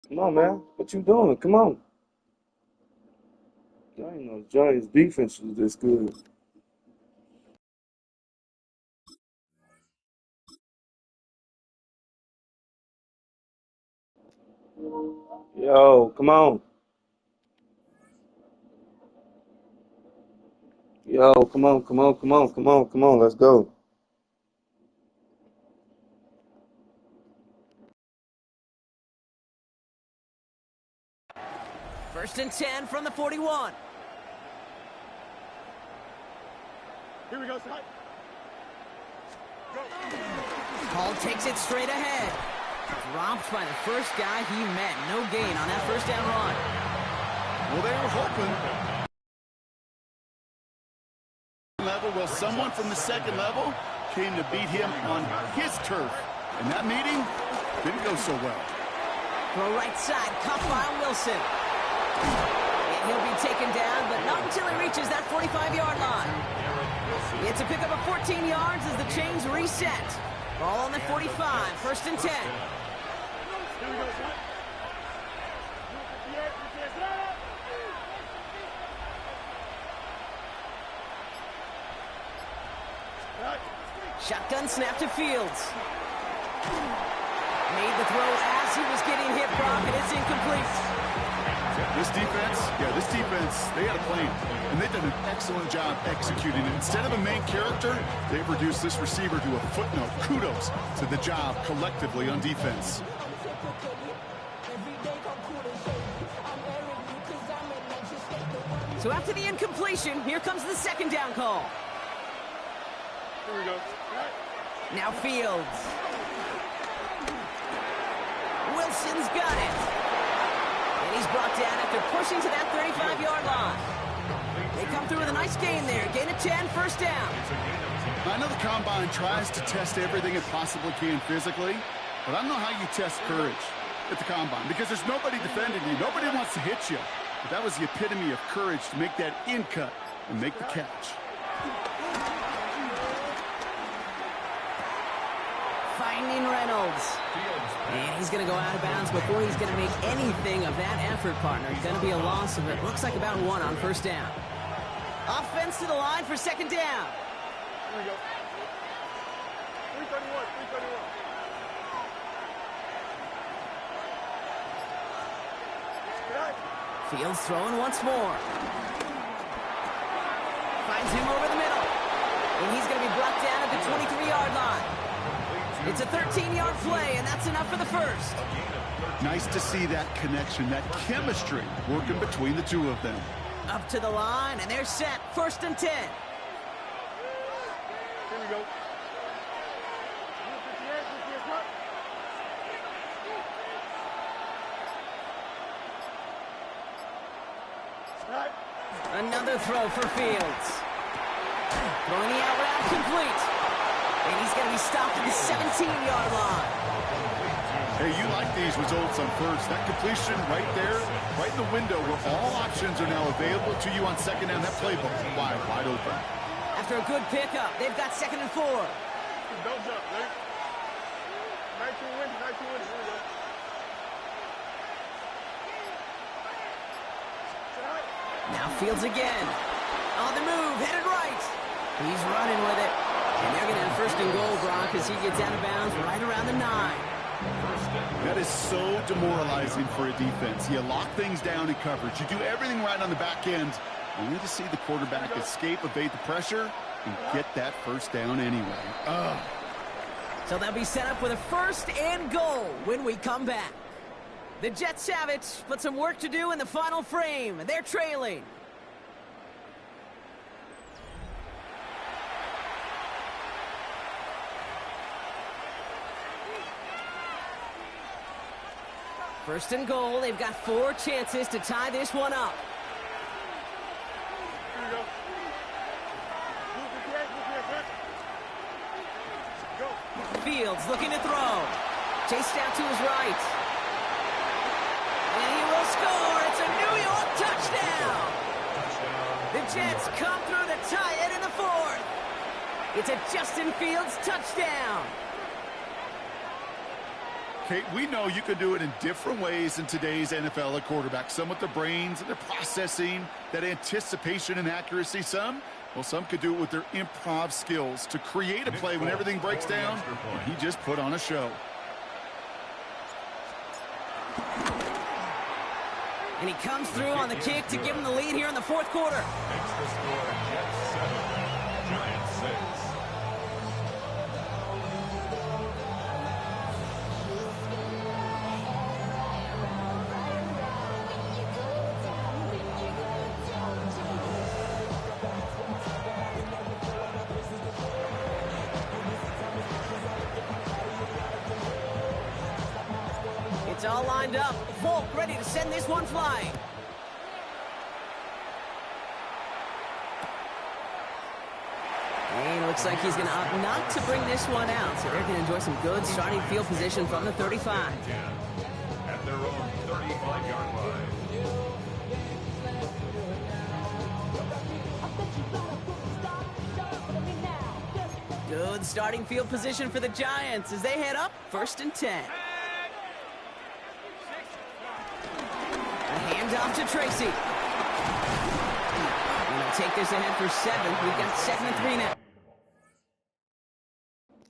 Come on, man. What you doing? Come on. I didn't know the Giants' defense was this good. Yo, come on. Yo, come on, come on, come on, come on, come on. Let's go.
First and 10 from the 41.
Here we go, Scott. Go.
Hall takes it straight ahead. Dropped by the first guy he met. No gain on that first down run.
Well, they were hoping. Well, someone from the second level came to beat him on his turf. And that meeting didn't go so well.
Throw right side, caught by Wilson. And he'll be taken down, but not until he reaches that 45-yard line. It's a pickup of 14 yards as the chains reset. Ball on the 45, first and 10.
Here we go, Scott.
Shotgun snap to Fields. Made the throw as he was getting hit, Brock, and it's incomplete.
This defense, they had a plan, and they've done an excellent job executing it. Instead of a main character, they've reduced this receiver to a footnote. Kudos to the job collectively on defense.
So after the incompletion, here comes the second down call.
Here we go.
Now Fields. Wilson's got it. And he's brought down after pushing to that 35-yard line. They come through with a nice gain there. Gain of 10, first down.
I know the combine tries to test everything it possibly can physically, but I don't know how you test courage at the combine because there's nobody defending you. Nobody wants to hit you. But that was the epitome of courage to make that in cut and make the catch.
Finding Reynolds. And he's going to go out of bounds before he's going to make anything of that effort, partner. Going to be a loss of it. Looks like about 1 on first down. Offense to the line for second down.
Here we go. 331, 331.
Fields throwing once more. Finds him over the middle. And he's going to be brought down at the 23-yard line. It's a 13-yard play, and that's enough for the first.
Nice to see that connection, that chemistry working between the two of them.
Up to the line, and they're set. First and 10.
Here we go.
Another throw for Fields. Throwing the out route complete. And he's going to be stopped at the 17-yard line.
Hey, you like these results on first. That completion right there, right in the window where all options are now available to you on second down. That playbook wide open.
After a good pickup, they've got second and 4.
Don't jump, Larry. 19 wins, 19 wins. Here we go.
Now Fields again. On the move, headed right. He's running with it. And they're going to have first and goal, Brock, as he gets out of bounds right around the 9.
That is so demoralizing for a defense. You lock things down in coverage. You do everything right on the back end, only to see the quarterback escape, evade the pressure, and get that first down anyway. Ugh.
So they'll be set up with a first and goal when we come back. The Jets have it, but some work to do in the final frame. They're trailing. First and goal, they've got 4 chances to tie this one up.
Here we go. Go.
Fields looking to throw. Chased down to his right. And he will score. It's a New York touchdown. The Jets come through to tie it in the 4th. It's a Justin Fields touchdown.
Kate, we know you can do it in different ways in today's NFL at quarterback. Some with the brains and their processing, that anticipation and accuracy. Some could do it with their improv skills to create a play when everything breaks down. And he just put on a show.
And he comes through on the kick to give him the lead here in the 4th quarter.
Makes the score Jets 7, Giants 6.
It's all lined up. Volk ready to send this one flying. And it looks like he's going to opt not to bring this one out. So they're going to enjoy some good starting field position from the 35.
At their own 35-yard line.
Good starting field position for the Giants as they head up first and 10. A handoff to Tracy. And they'll take this ahead for 7. We've got 7 and 3 now.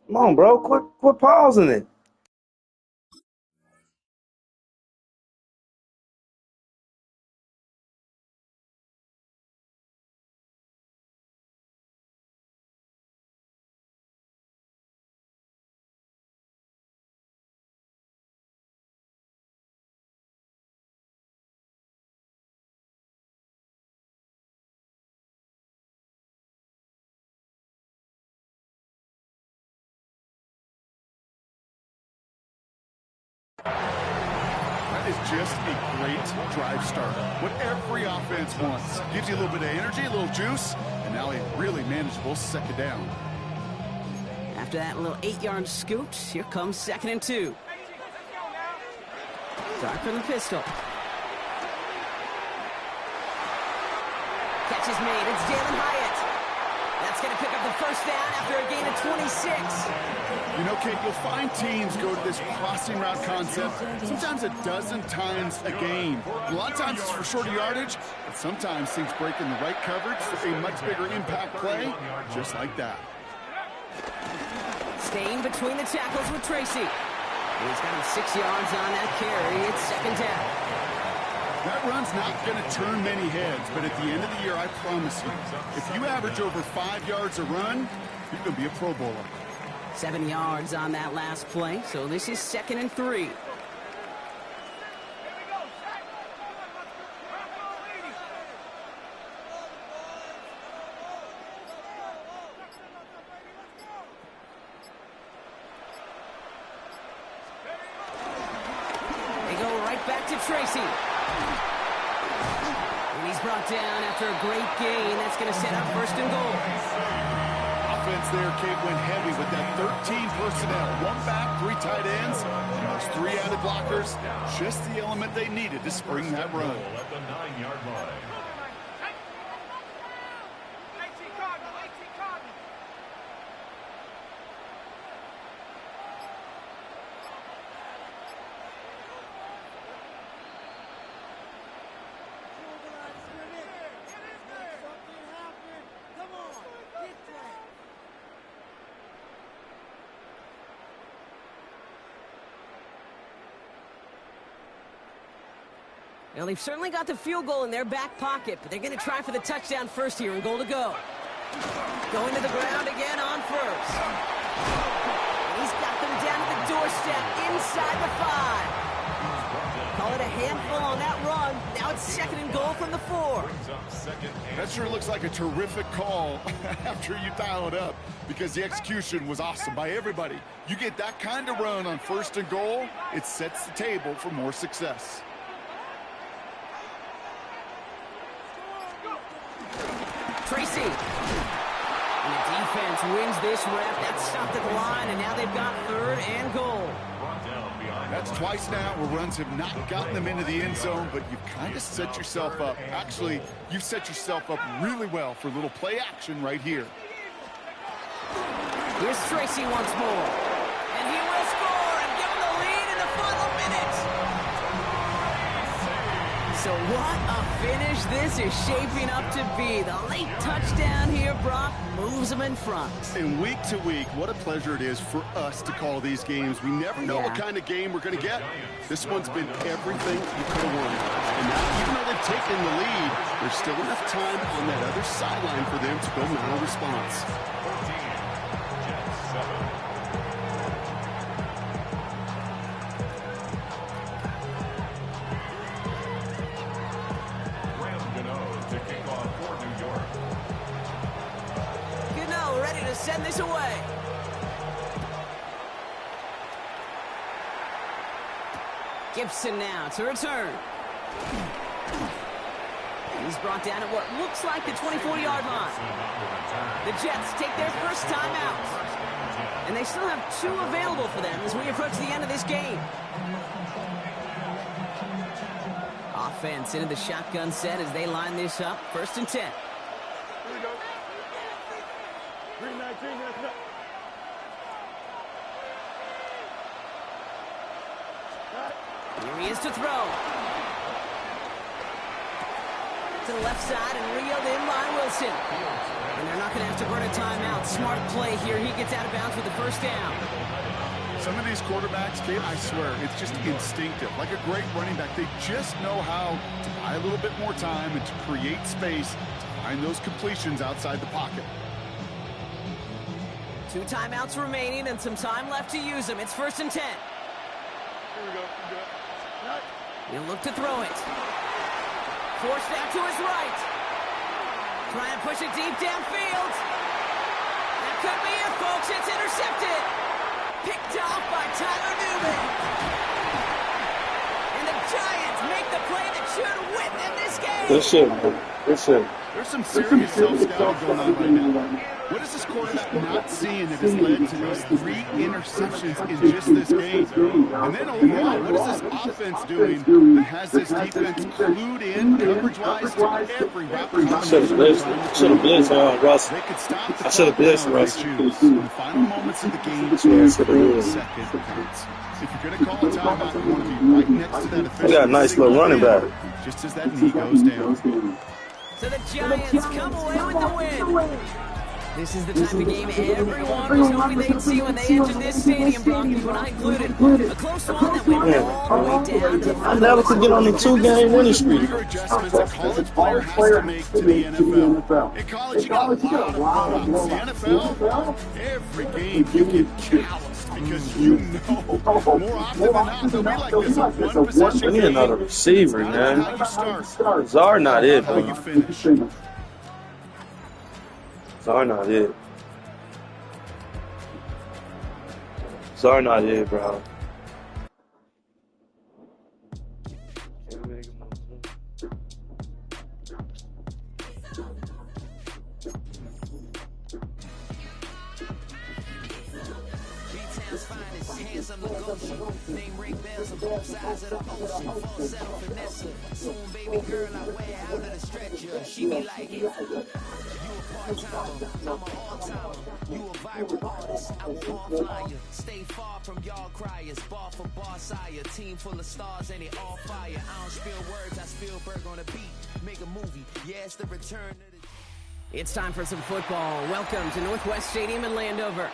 Come on, bro. Quit pausing it.
That is just a great drive starter. What every offense wants. Gives you a little bit of energy, a little juice, and now a really manageable second down.
After that little 8-yard scoot, here comes 2nd and 2. Start from the pistol. Catch is made. It's Jalen Hyatt. That's going to pick up the first down after a gain of 26.
You know, Kate, you'll find teams go to this crossing route concept sometimes a dozen times a game. A lot of times it's for shorter yardage, but sometimes things break in the right coverage for a much bigger impact play, just like that.
Staying between the tackles with Tracy. He's got him 6 yards on that carry. It's 2nd down.
That run's not going to turn many heads, but at the end of the year, I promise you, if you average over 5 yards a run, you're going to be a Pro Bowler.
7 yards on that last play, so this is 2nd and 3. They go right back to Tracy. And he's brought down after a great gain. That's going to set up 1st and goal.
Offense there, Kate, went heavy with that 13 personnel. 1 back, 3 tight ends, and those 3 added blockers. Just the element they needed to spring that run.
At the 9-yard line.
Well, they've certainly got the field goal in their back pocket, but they're going to try for the touchdown first here and goal to go. Going to the ground again on 1st. He's got them down to the doorstep inside the 5. Call it a handful on that run. Now it's 2nd and goal from the 4.
That sure looks like a terrific call after you dial it up, because the execution was awesome by everybody. You get that kind of run on 1st and goal, it sets the table for more success.
Tracy. And the defense wins this rep. That stopped at the line, and now they've got 3rd and goal.
That's twice now where runs have not gotten them into the end zone, but you've kind of set yourself up. Actually, you've set yourself up really well for a little play action right here.
Here's Tracy once more. And he will score and give them the lead in the final minute. So what a finish this is shaping up to be. The late touchdown here, Brock, moves them in front.
And week to week, what a pleasure it is for us to call these games. We never know what kind of game we're going to get. This one's been everything you could have wanted. And now, even though they've taken the lead, there's still enough time on that other sideline for them to go mount a response.
Send this away. Gibson now to return. He's brought down at what looks like the 24-yard line. The Jets take their first time out. And they still have 2 available for them as we approach the end of this game. Offense into the shotgun set as they line this up. 1st and 10.
Here we go. 3-19, that's enough.
Here he is to throw. To the left side and reeled in by Wilson. And they're not going to have to burn a timeout. Smart play here. He gets out of bounds with the first down.
Some of these quarterbacks, Kate, I swear, it's just instinctive. Like a great running back, they just know how to buy a little bit more time and to create space to find those completions outside the pocket.
2 timeouts remaining and some time left to use them. It's 1st and 10.
Here we go.
He'll look to throw it. Forced out to his right. Trying to push it deep downfield. That could be it, folks. It's intercepted. Picked off by Tyler Newman. And the Giants make the play that should win them this game.
Good shit, man. Good shit.
There's some serious self-scouting going on right now. What is this quarterback not seeing that has led to those 3 interceptions in just this game? And then overall, what is this offense doing that has this defense clued in coverage-wise to every route combination?
Should have blitzed Russ.
They could stop the
I should have blitzed Russ.
In the final moments of the game, every second counts. If you're going to call a timeout, you want to be right next to that official.
We got a nice little running back.
Just as that knee goes down.
So the Giants come away with the win. This is the type of game everyone was hoping they'd see when they entered this stadium, Brock, you and I included. A close one that went all the way down to the
I never could get on the 2-game winning streak.
Bigger adjustments a college player has to make to the NFL. In college, you got a lot of blowouts. The NFL, every game you get calloused because you know more often than not they'll be like this a one-possession
We need another receiver, man.
How you start,
Czar not it,
how you
bro.
finish.
Czar not it. Czar not it, bro.
handsome Lagoshi. Name ring bells on both sides of the ocean. Full settle Vanessa. Soon, baby girl, I wear out of the stretcher. She be like, you a part-timer, I'm an all-timer. You a viral artist, I will all fly you. Stay far from y'all criers. Bar for bar sire. Team full of stars and it all fire. I don't spill words, I Spielberg on a beat. Make a movie, yeah, it's the return of the... It's time for some football. Welcome to Northwest Stadium in Landover.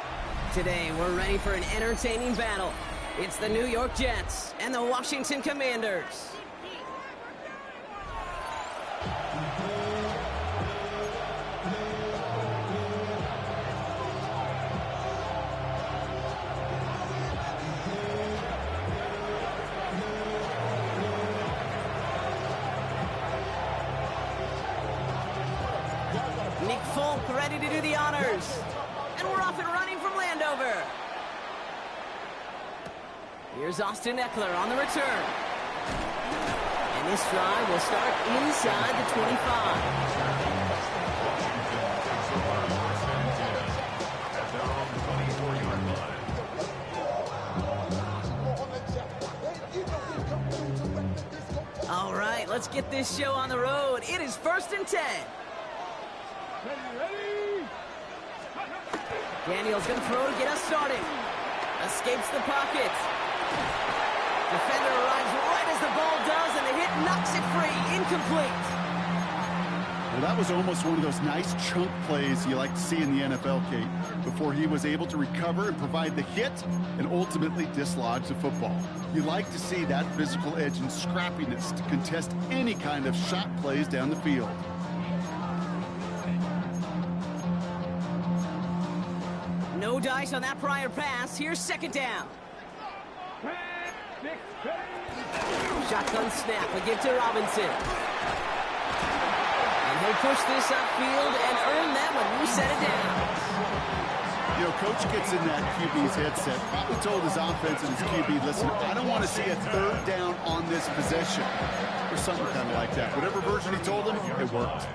Today, we're ready for an entertaining battle. It's the New York Jets and the Washington Commanders. Nick Folk ready to do the honors. And we're off and running from Landover. Here's Austin Eckler on the return. And this drive will start inside the 25. All right, let's get this show on the road. It is 1st and 10. Daniel's going to throw to get us started. Escapes the pocket. Defender arrives right as the ball does, and the hit knocks it free. Incomplete.
Well, that was almost one of those nice chunk plays you like to see in the NFL, Kate, before he was able to recover and provide the hit and ultimately dislodge the football. You like to see that physical edge and scrappiness to contest any kind of shot plays down the field.
No dice on that prior pass. Here's 2nd down. Shotgun snap. We give to Robinson. And he'll push this upfield and earn them a new set of downs.
You know, Coach gets in that QB's headset, probably told his offense and his QB, listen, I don't want to see a 3rd down on this possession. Or something kind of like that. Whatever version he told him, it worked.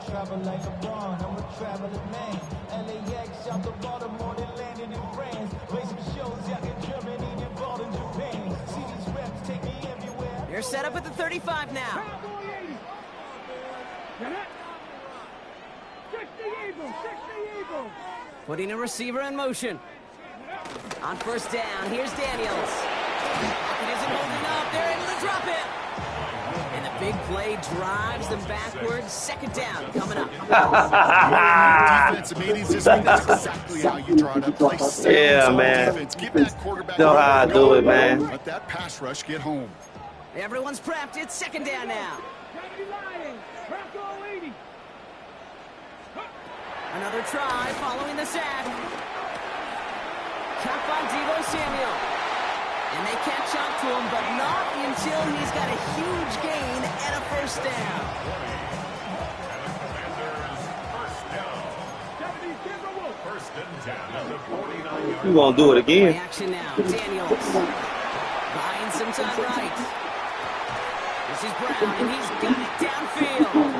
Travel like LeBron, I'm a traveling man. LAX, out to Baltimore, then landed in France. Play some shows out in Germany, then ball in Japan. See these reps take me everywhere.
They're set up at the 35 now. Putting a receiver in motion. On 1st down, here's Daniels. It isn't holding up. They're able to drop it. And the big play drives them backwards. 2nd down coming up.
Defensive meetings this week, that's exactly how you draw it up. Play
Yeah, man.
defense. Give that quarterback
Know how I do it, man.
Let that pass rush get home.
Everyone's prepped. It's 2nd down now. Another try following the sack. Caught by Deebo Samuel. And they catch up to him, but not until he's got a huge gain and a 1st down.
First and 10 at the 49-yard
You gonna do it again?
Action now. Daniels. Buying some time right. This is Brown, and he's got it downfield.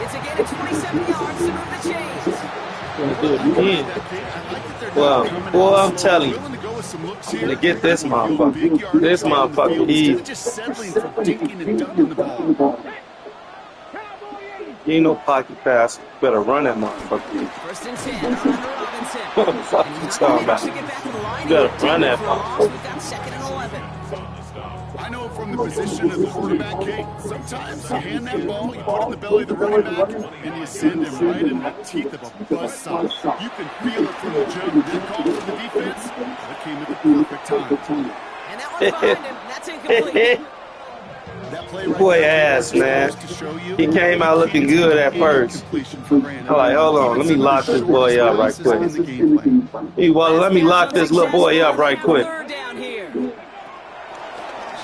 It's again at 27 yards to move the chains.
Gonna do it again. Well, boy, I'm telling you, to get this motherfucker. This motherfucker, he ain't no pocket pass. Better run that motherfucker.
First and 10 on Robinson.
What the fuck you talking about? You better run that motherfucker.
We've got second and 11.
I know from the position of the quarterback, Kate, sometimes you hand that ball, you put it in the belly of the running back, and you send him right in the teeth of a buzzsaw. You can feel it from the jump. That call from the defense, that came at the perfect time.
And that one's behind him. That's incomplete.
That play
Your boy ass, man. He came out looking good at first. I'm like, hold on, let me lock this boy up right quick. Let me lock this little boy up right quick.
Third down here.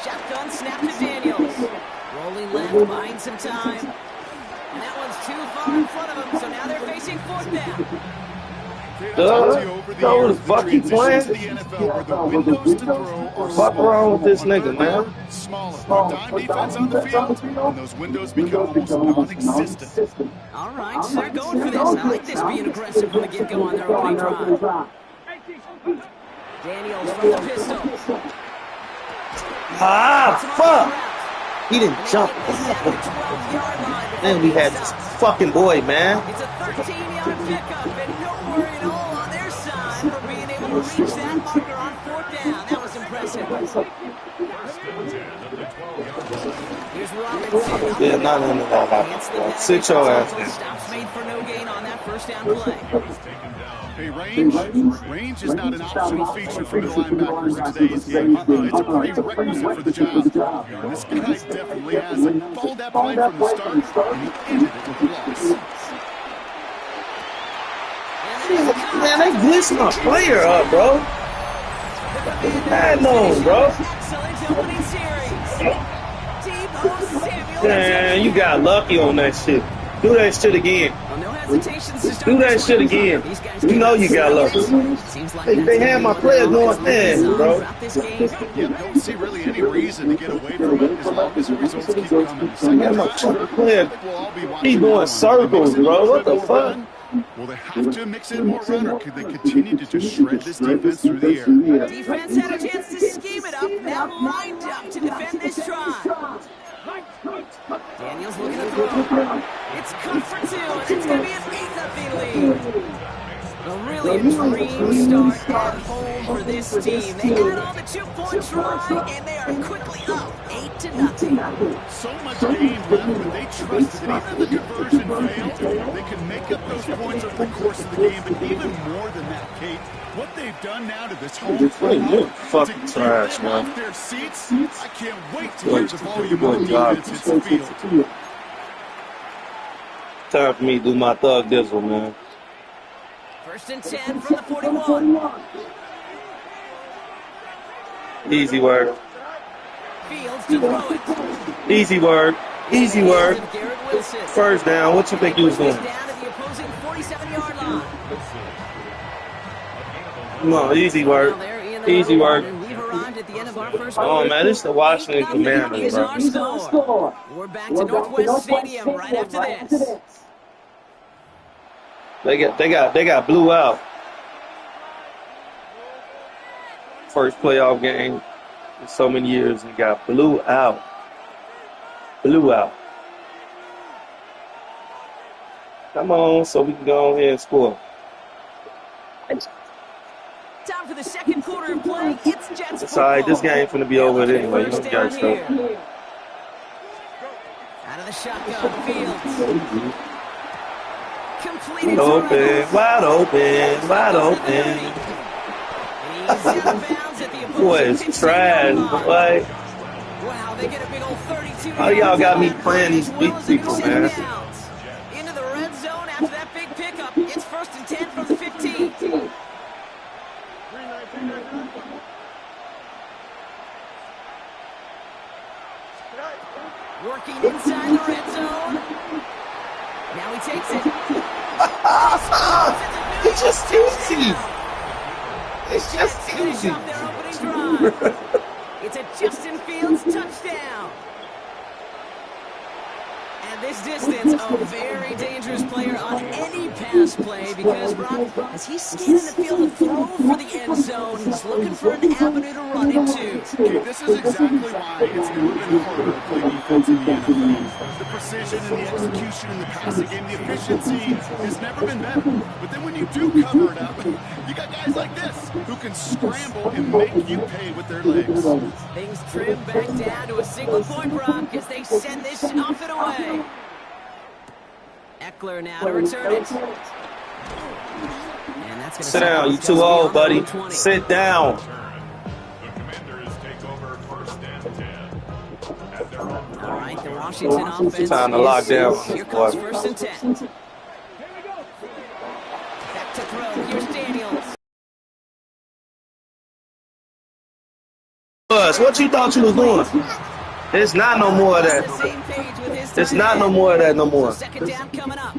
Shotgun snap to Daniels. Rolling left, buying some time. And that one's too far in front of him, so now they're facing fourth down.
Those fuck he playing? Fuck wrong with this nigga, man?
Smaller, dime defense on the field, and those windows become almost non-existent.
All right, so they're going for this. I like this being aggressive from the get-go on their opening drive. Daniels from the pistol.
Ah, fuck! He didn't jump. And we had this fucking boy, man.
It's a 13-yard pickup, and no worry at all on their side for being able to reach that marker on fourth down. That was impressive. Here's Robinson.
Yeah, not into that. Sit your ass down.
Stops made for no gain on that first down play.
Hey, range is not an optional feature for the linebackers in today's game. It's a prerequisite for the job. And this guy definitely has it. Followed that play from the start, and he ended it with a loss.
Man, they glitched my player up, bro. Bad known, bro.
Excellent opening series. Deebo Samuel.
Man, you got lucky on that shit. Do that shit again.
No hesitations to start
Do that
this
shit
one.
again.
These guys
You know you got lucky.
Seems like
They had my player going in, bro.
throughout this game.
Yeah, don't see really any reason to get away from it as long as the results keep coming. Second
Man, my
drive,
fucking player,
we'll all be
he
watching
doing
that one.
circles, bro. What the fuck?
Will they have to mix in more run, or could they continue to just shred this defense through the air?
Defense had a chance to scheme it up, now lined up to defend this drive. Daniels looking to throw. It's cut for two, and it's going to be a 8-0 lead. A really dream start at home for this team. They got on the 2-point try, and they are quickly up 8-0.
So much game left, but they trusted that even if the conversion failed, they could make up those points over the course of the game. But even more than that, Kate, what they've done now to this home crowd,
Fucking trash,
to
man.
off their seats, I can't wait to hear the volume of the defense hits the field.
Time for me to do my thug dizzle, man.
First and 10 from the 41.
Easy work.
Fields to throw it.
Easy work. Easy work.
Garrett Wilson.
First down. What you think you was doing?
Down to the opposing 47-yard line.
Come on, easy work.
Now they're in the
Easy
third
work.
quarter. We've arrived at the end of our first
Oh,
quarter.
man, this is the Washington
8-0
Commanders,
is
bro.
our score. We're back to Northwest Stadium right after this.
They got blew out. First playoff game in so many years and got blew out. Blew out. Come on, so we can go ahead and score.
Time for the second quarter of play. It's Jets
It's all right. This
football.
game finna be over with anyway. You
First
know,
down
guys know.
here. Out of the shotgun, Fields. Completed
Wide open, wide open, wide open.
And he's out of bounds at the
Boy,
opposing
it's trash,
15-yard line.
boy.
Wow, they get a big old 32.
Oh, y'all got me playing these big people, man.
Into the red zone after that big pickup. It's first and 10 from the 15. Working inside the red zone. Now he takes it. It's a
It's just easy. It's just
Finish
easy.
off their opening drive. It's a Justin Fields touchdown. And this distance, a very dangerous player on any pass play because, Brock, as he's scanning the field to throw for the end zone, he's looking for an avenue to run into.
Okay, this is exactly why it's never been harder to play defense in the NFL. The precision and the execution in the passing game, the efficiency has never been better. But then when you do cover it up, you got guys like this who can scramble and make you pay with their legs.
Things trim back down to a single point, Brock, as they send this off and away. Eckler now to return it. And that's gonna
Sit down. You too old, buddy. Sit down.
The Commanders take over 1st and 10. At their own
All right, the Washington offense
Time to lock down.
Here comes 1st and 10. Back to throw. Here's Daniels.
What you thought you was doing? It's not no more of that. It's not no more of that no more.
Second down coming up.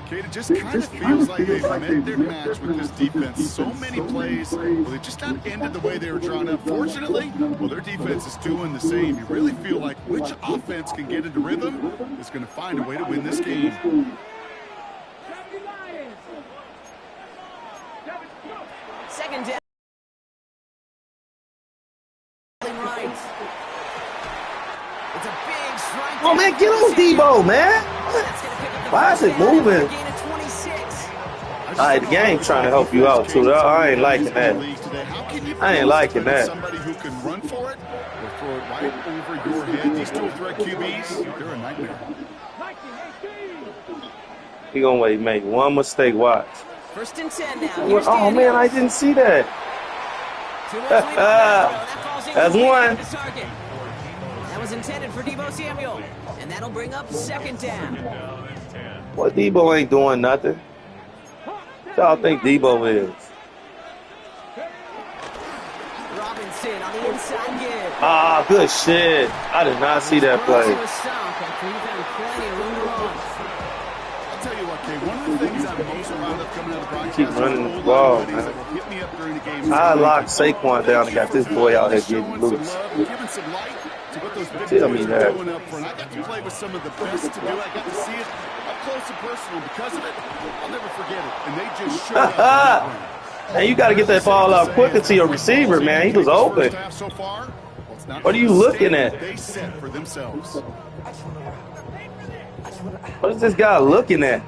Okay, it just kind of feels like they've met their match with this defense. So many plays, well, they just not ended the way they were drawn up. Fortunately, well, their defense is doing the same. You really feel like which offense can get into rhythm is going to find a way to win this game.
Second down. Right. It's a big strike.
Oh, man, get on Debo, man. Why is it moving? All right, the game's trying to help you out, too. I ain't liking that. I ain't liking that.
Somebody who can run for it or throw it right over your head. These dual threat QBs, they're a nightmare.
He gonna make one mistake. Watch.
1st and 10 now.
Oh, man, I didn't see that. That's one.
That was intended for Deebo Samuel. And that'll bring up 2nd down.
What, Debo ain't doing nothing? What y'all think Debo is?
Robinson on the inside give.
Ah, good shit. I did not see that play.
I'll tell you what, Kay, one of the things I'm most proud of coming out of the broadcast
Keep running the ball, man.
hit me up during the game.
I locked Saquon down and got this boy out here getting loose.
Giving some light to what those big
Tell me
boys are
that.
doing up front. I got to play with some of the best to do it. I got to see it up close and personal. Because of it, I'll never forget it. And they just showed up.
And you got to get that ball out quicker to your receiver, man. He was open. What are you looking at?
They set for themselves.
What is this guy looking at?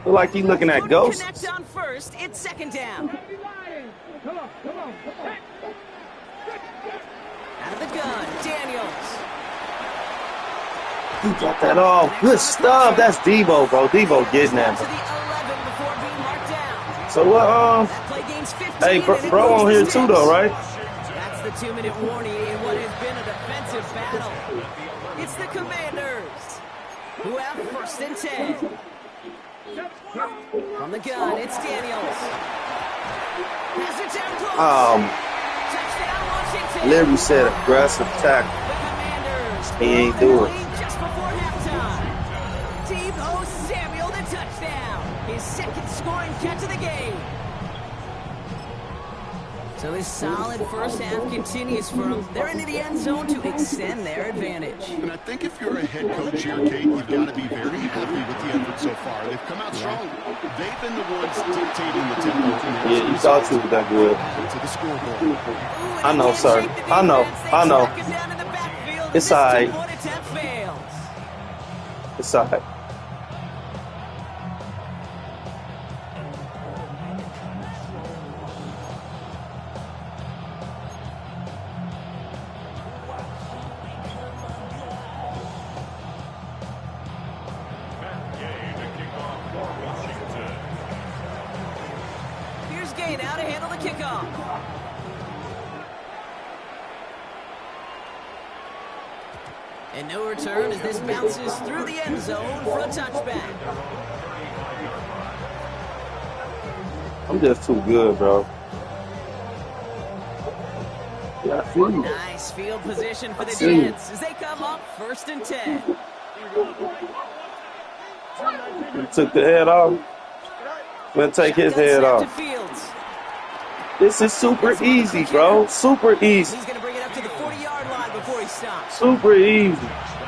Look like he's looking at ghosts.
Connect on 1st. It's 2nd down. Out of the gun, Daniels.
He got that off. Good stuff. That's Debo, bro. Debo getting that.
To the 11 before being marked down.
So what?
That play gains 15.
Hey, bro on here too, though, right?
That's the 2-minute warning in what has been a defensive battle. It's the Commanders who have 1st and 10. From the gun, it's Daniels. Has it down close. Touchdown, Washington.
Larry said aggressive tackle.
The Commanders
He ain't do it.
just before halftime. Deebo Samuel, the touchdown. His 2nd scoring catch of the game. So his solid first half continues for them. They're into the end zone to extend their advantage.
And I think if you're a head coach here, Kate, you've got to be very happy with the effort so far. They've come out strong. They've been the ones dictating the tempo.
Yeah, you thought you was that good.
To the scoreboard.
I know, sir. I know. It's all right. It's all right.
Here's Gay now to handle the kickoff. And no return as this bounces through the end zone for a touchback.
I'm just too good, bro. Yeah, I feel you.
Nice field position for the Jets as they come up 1st and 10.
You took the head off. I'm gonna take his
Shotgun
head
snap to
off.
Fields.
This is super easy, bro. Super easy.
He's going to bring it up to the 40-yard line before he stops.
Super easy.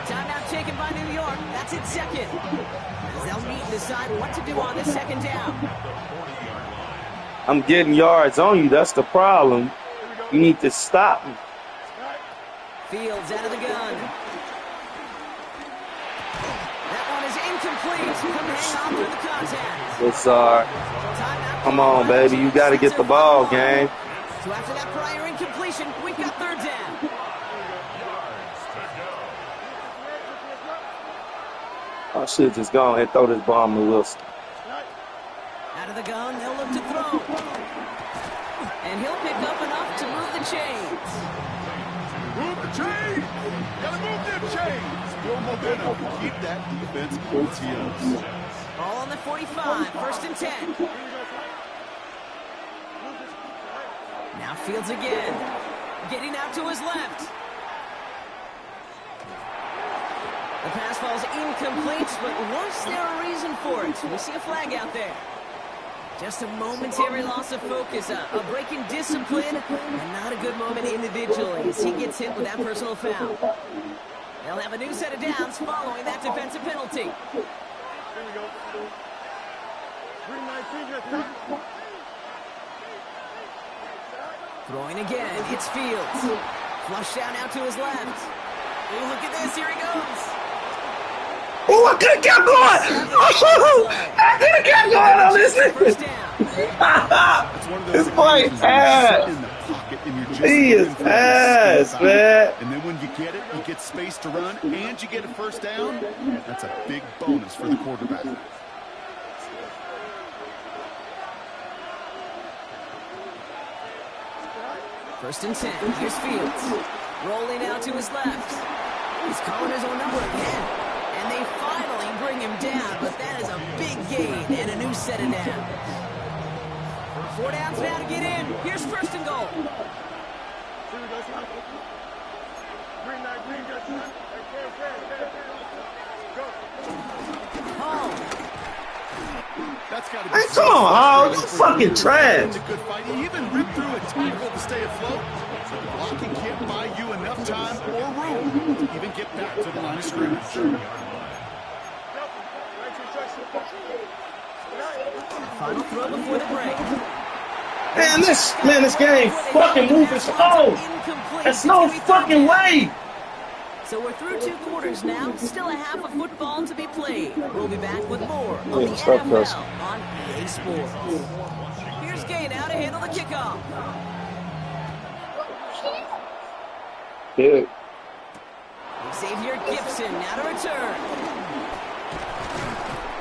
Timeout taken by New York. That's its second. As they'll meet and decide what to do on this second down.
I'm getting yards on you. That's the problem. You need to stop me.
Fields out of the gun. That one is incomplete. Couldn't hang on through the contact.
Lazard. Come on, baby. You got to get the ball, gang.
So after that prior incompletion, we've got third down.
I should just go and throw this bomb to Wilson.
Out of the gun, they'll look to throw. And he'll pick up enough to move the chains.
Move the chains! Gotta move them chains! Build momentum. Keep that defense on its heels.
All on the 45, first and 10. Now Fields again. Getting out to his left. The pass falls incomplete, but was there a reason for it? We see a flag out there. Just a momentary loss of focus, a break in discipline, and not a good moment individually as he gets hit with that personal foul. They'll have a new set of downs following that defensive penalty.
Here we go. 319, let's go.
Throwing again, it's Fields. Flush down out to his left. Oh, look at this, here he goes.
Oh, I could have kept going. Oh, I could have kept going on this.
First down.
This boy ass. He is ass, man.
And then when you get it, you get space to run, and you get a first down. That's a big bonus for the quarterback.
First and 10. Here's Fields. Rolling out to his left. He's calling his own number again. And they finally bring him down, but that is a big gain and a new set of downs. 4 downs now to get in. Here's first and goal.
Here we go, 319, let's go.
Home.
That's got to be.
Hey, come on, Hall. You fucking trash.
It's a good fight. He even ripped through a tackle to stay afloat. So the blocking can't buy you enough time or room to even get back to the line of scrimmage.
Final throw before the break.
Man, this game fucking moving slow. There's no fucking way.
So we're through 2 quarters now. Still a half of football to be played. We'll be back with more on the NFL on EA Sports. Here's Gay now to handle the kickoff.
Dude.
Xavier Gibson now to return.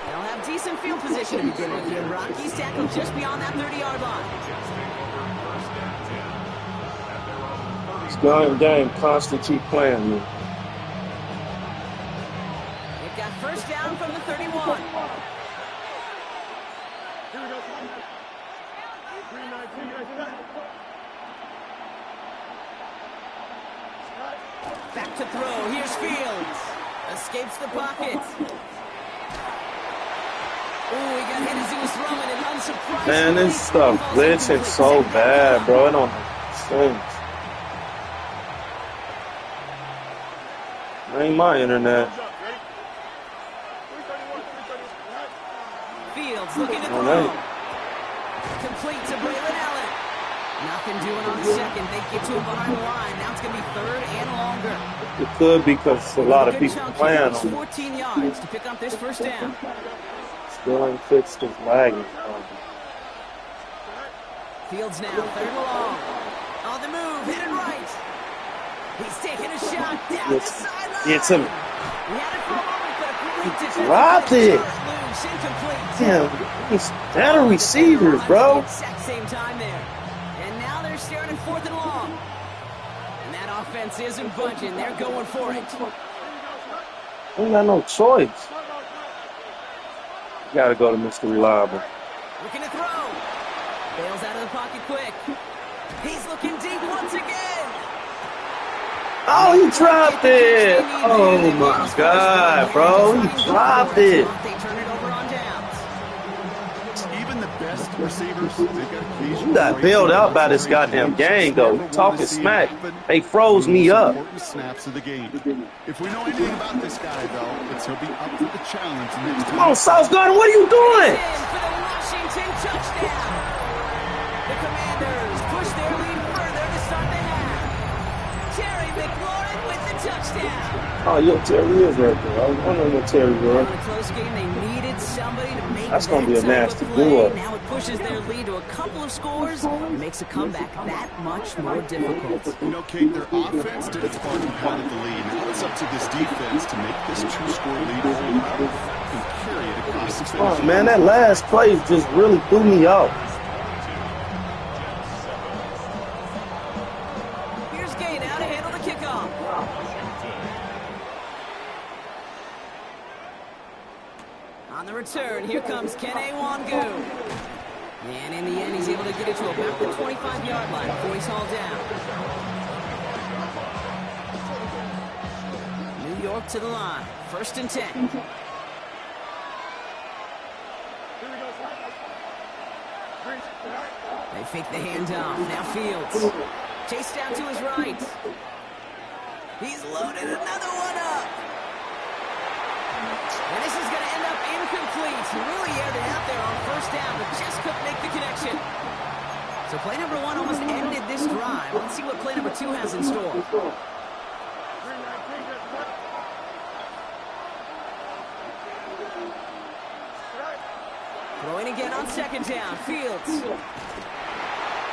They'll have decent field position to begin with here. Rockies tackled just beyond that 30-yard line.
It's going game. Constant keep playing, man.
They've got first down from the 31.
Here we go. 319, let's go.
Back to throw. Here's Fields. Escapes the pocket. Ooh, he got hit as he was throwing it. Unsurprisingly.
Man, this stuff glitching so bad, bro. It don't make sense. Ain't my internet.
Fields looking to throw. Complete to Braylon Allen. Nothing doing on the second. They get to him behind the line. Now it's going to be third and longer.
It could because a lot of people playing on it.
14 yards to pick up this first down.
Still ain't fixed his lagging.
Fields now, third and long. On the move, hit it right. He's taking a shot down the sideline.
It's him.
He had it for a moment, but a great defensive
Dropped
play.
it.
Loose, incomplete.
Damn, he's better receivers, bro.
Exact same time there. And now they're staring at fourth and long. And that offense isn't budging. They're going for it.
Ain't got no choice. You gotta go to Mr. Reliable.
Looking to throw. Bails out of the pocket quick. He's looking deep once again.
Oh, he dropped it. Oh, my God, bro. He dropped it.
They turn it over on downs.
Even the receivers, they've got occasional
You got bailed out by this goddamn gang, though. You talking smack. They froze me up.
Snaps of the game. If we know anything about this guy, though, it's he'll be up for the challenge next
Come on, South Garden, what are you doing?
For the Washington touchdown. The Commanders push their lead further to start the half. Terry McLaurin with the touchdown.
Oh, yo, Terry is right there. I was wondering what Terry was.
In a close game, they needed somebody to make
That's going to be a
that
nasty
type of play.
duo.
Now it pushes their lead to a couple of scores and makes a comeback that much more difficult.
You know, Kate, their offense did its part to pound the lead. Now it's up to this defense to make this two-score lead hold up and carry it across the finish.
Oh, man, that last play just really threw me off.
Here's Gay now to handle the kickoff. On the return, here comes Kene Wangu. And in the end, he's able to get it to about the 25-yard line before he's hauled down. New York to the line. 1st and 10. They fake the handoff. Now Fields. Chased down to his right. He's loaded another one up. And this is going to end up incomplete. He really aired it out there on 1st down, but just couldn't make the connection. So play number 1 almost ended this drive. Let's see what play number 2 has in store. Throwing again on 2nd down. Fields.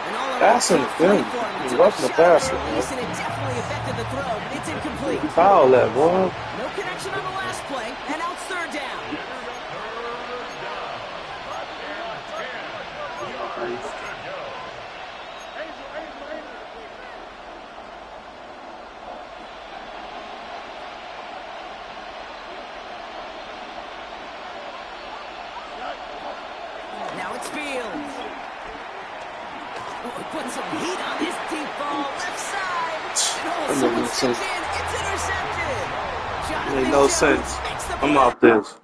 And all
That's in the thing. He's rushing the passer.
And it definitely affected the throw, but it's incomplete.
Foul that, boy.
No connection on the last play, and now it's 3rd down. Now it's Fields. Oh, putting some heat on this deep ball, left side.
That
And
makes no sense.
It's intercepted.
Made no sense. I'm off this.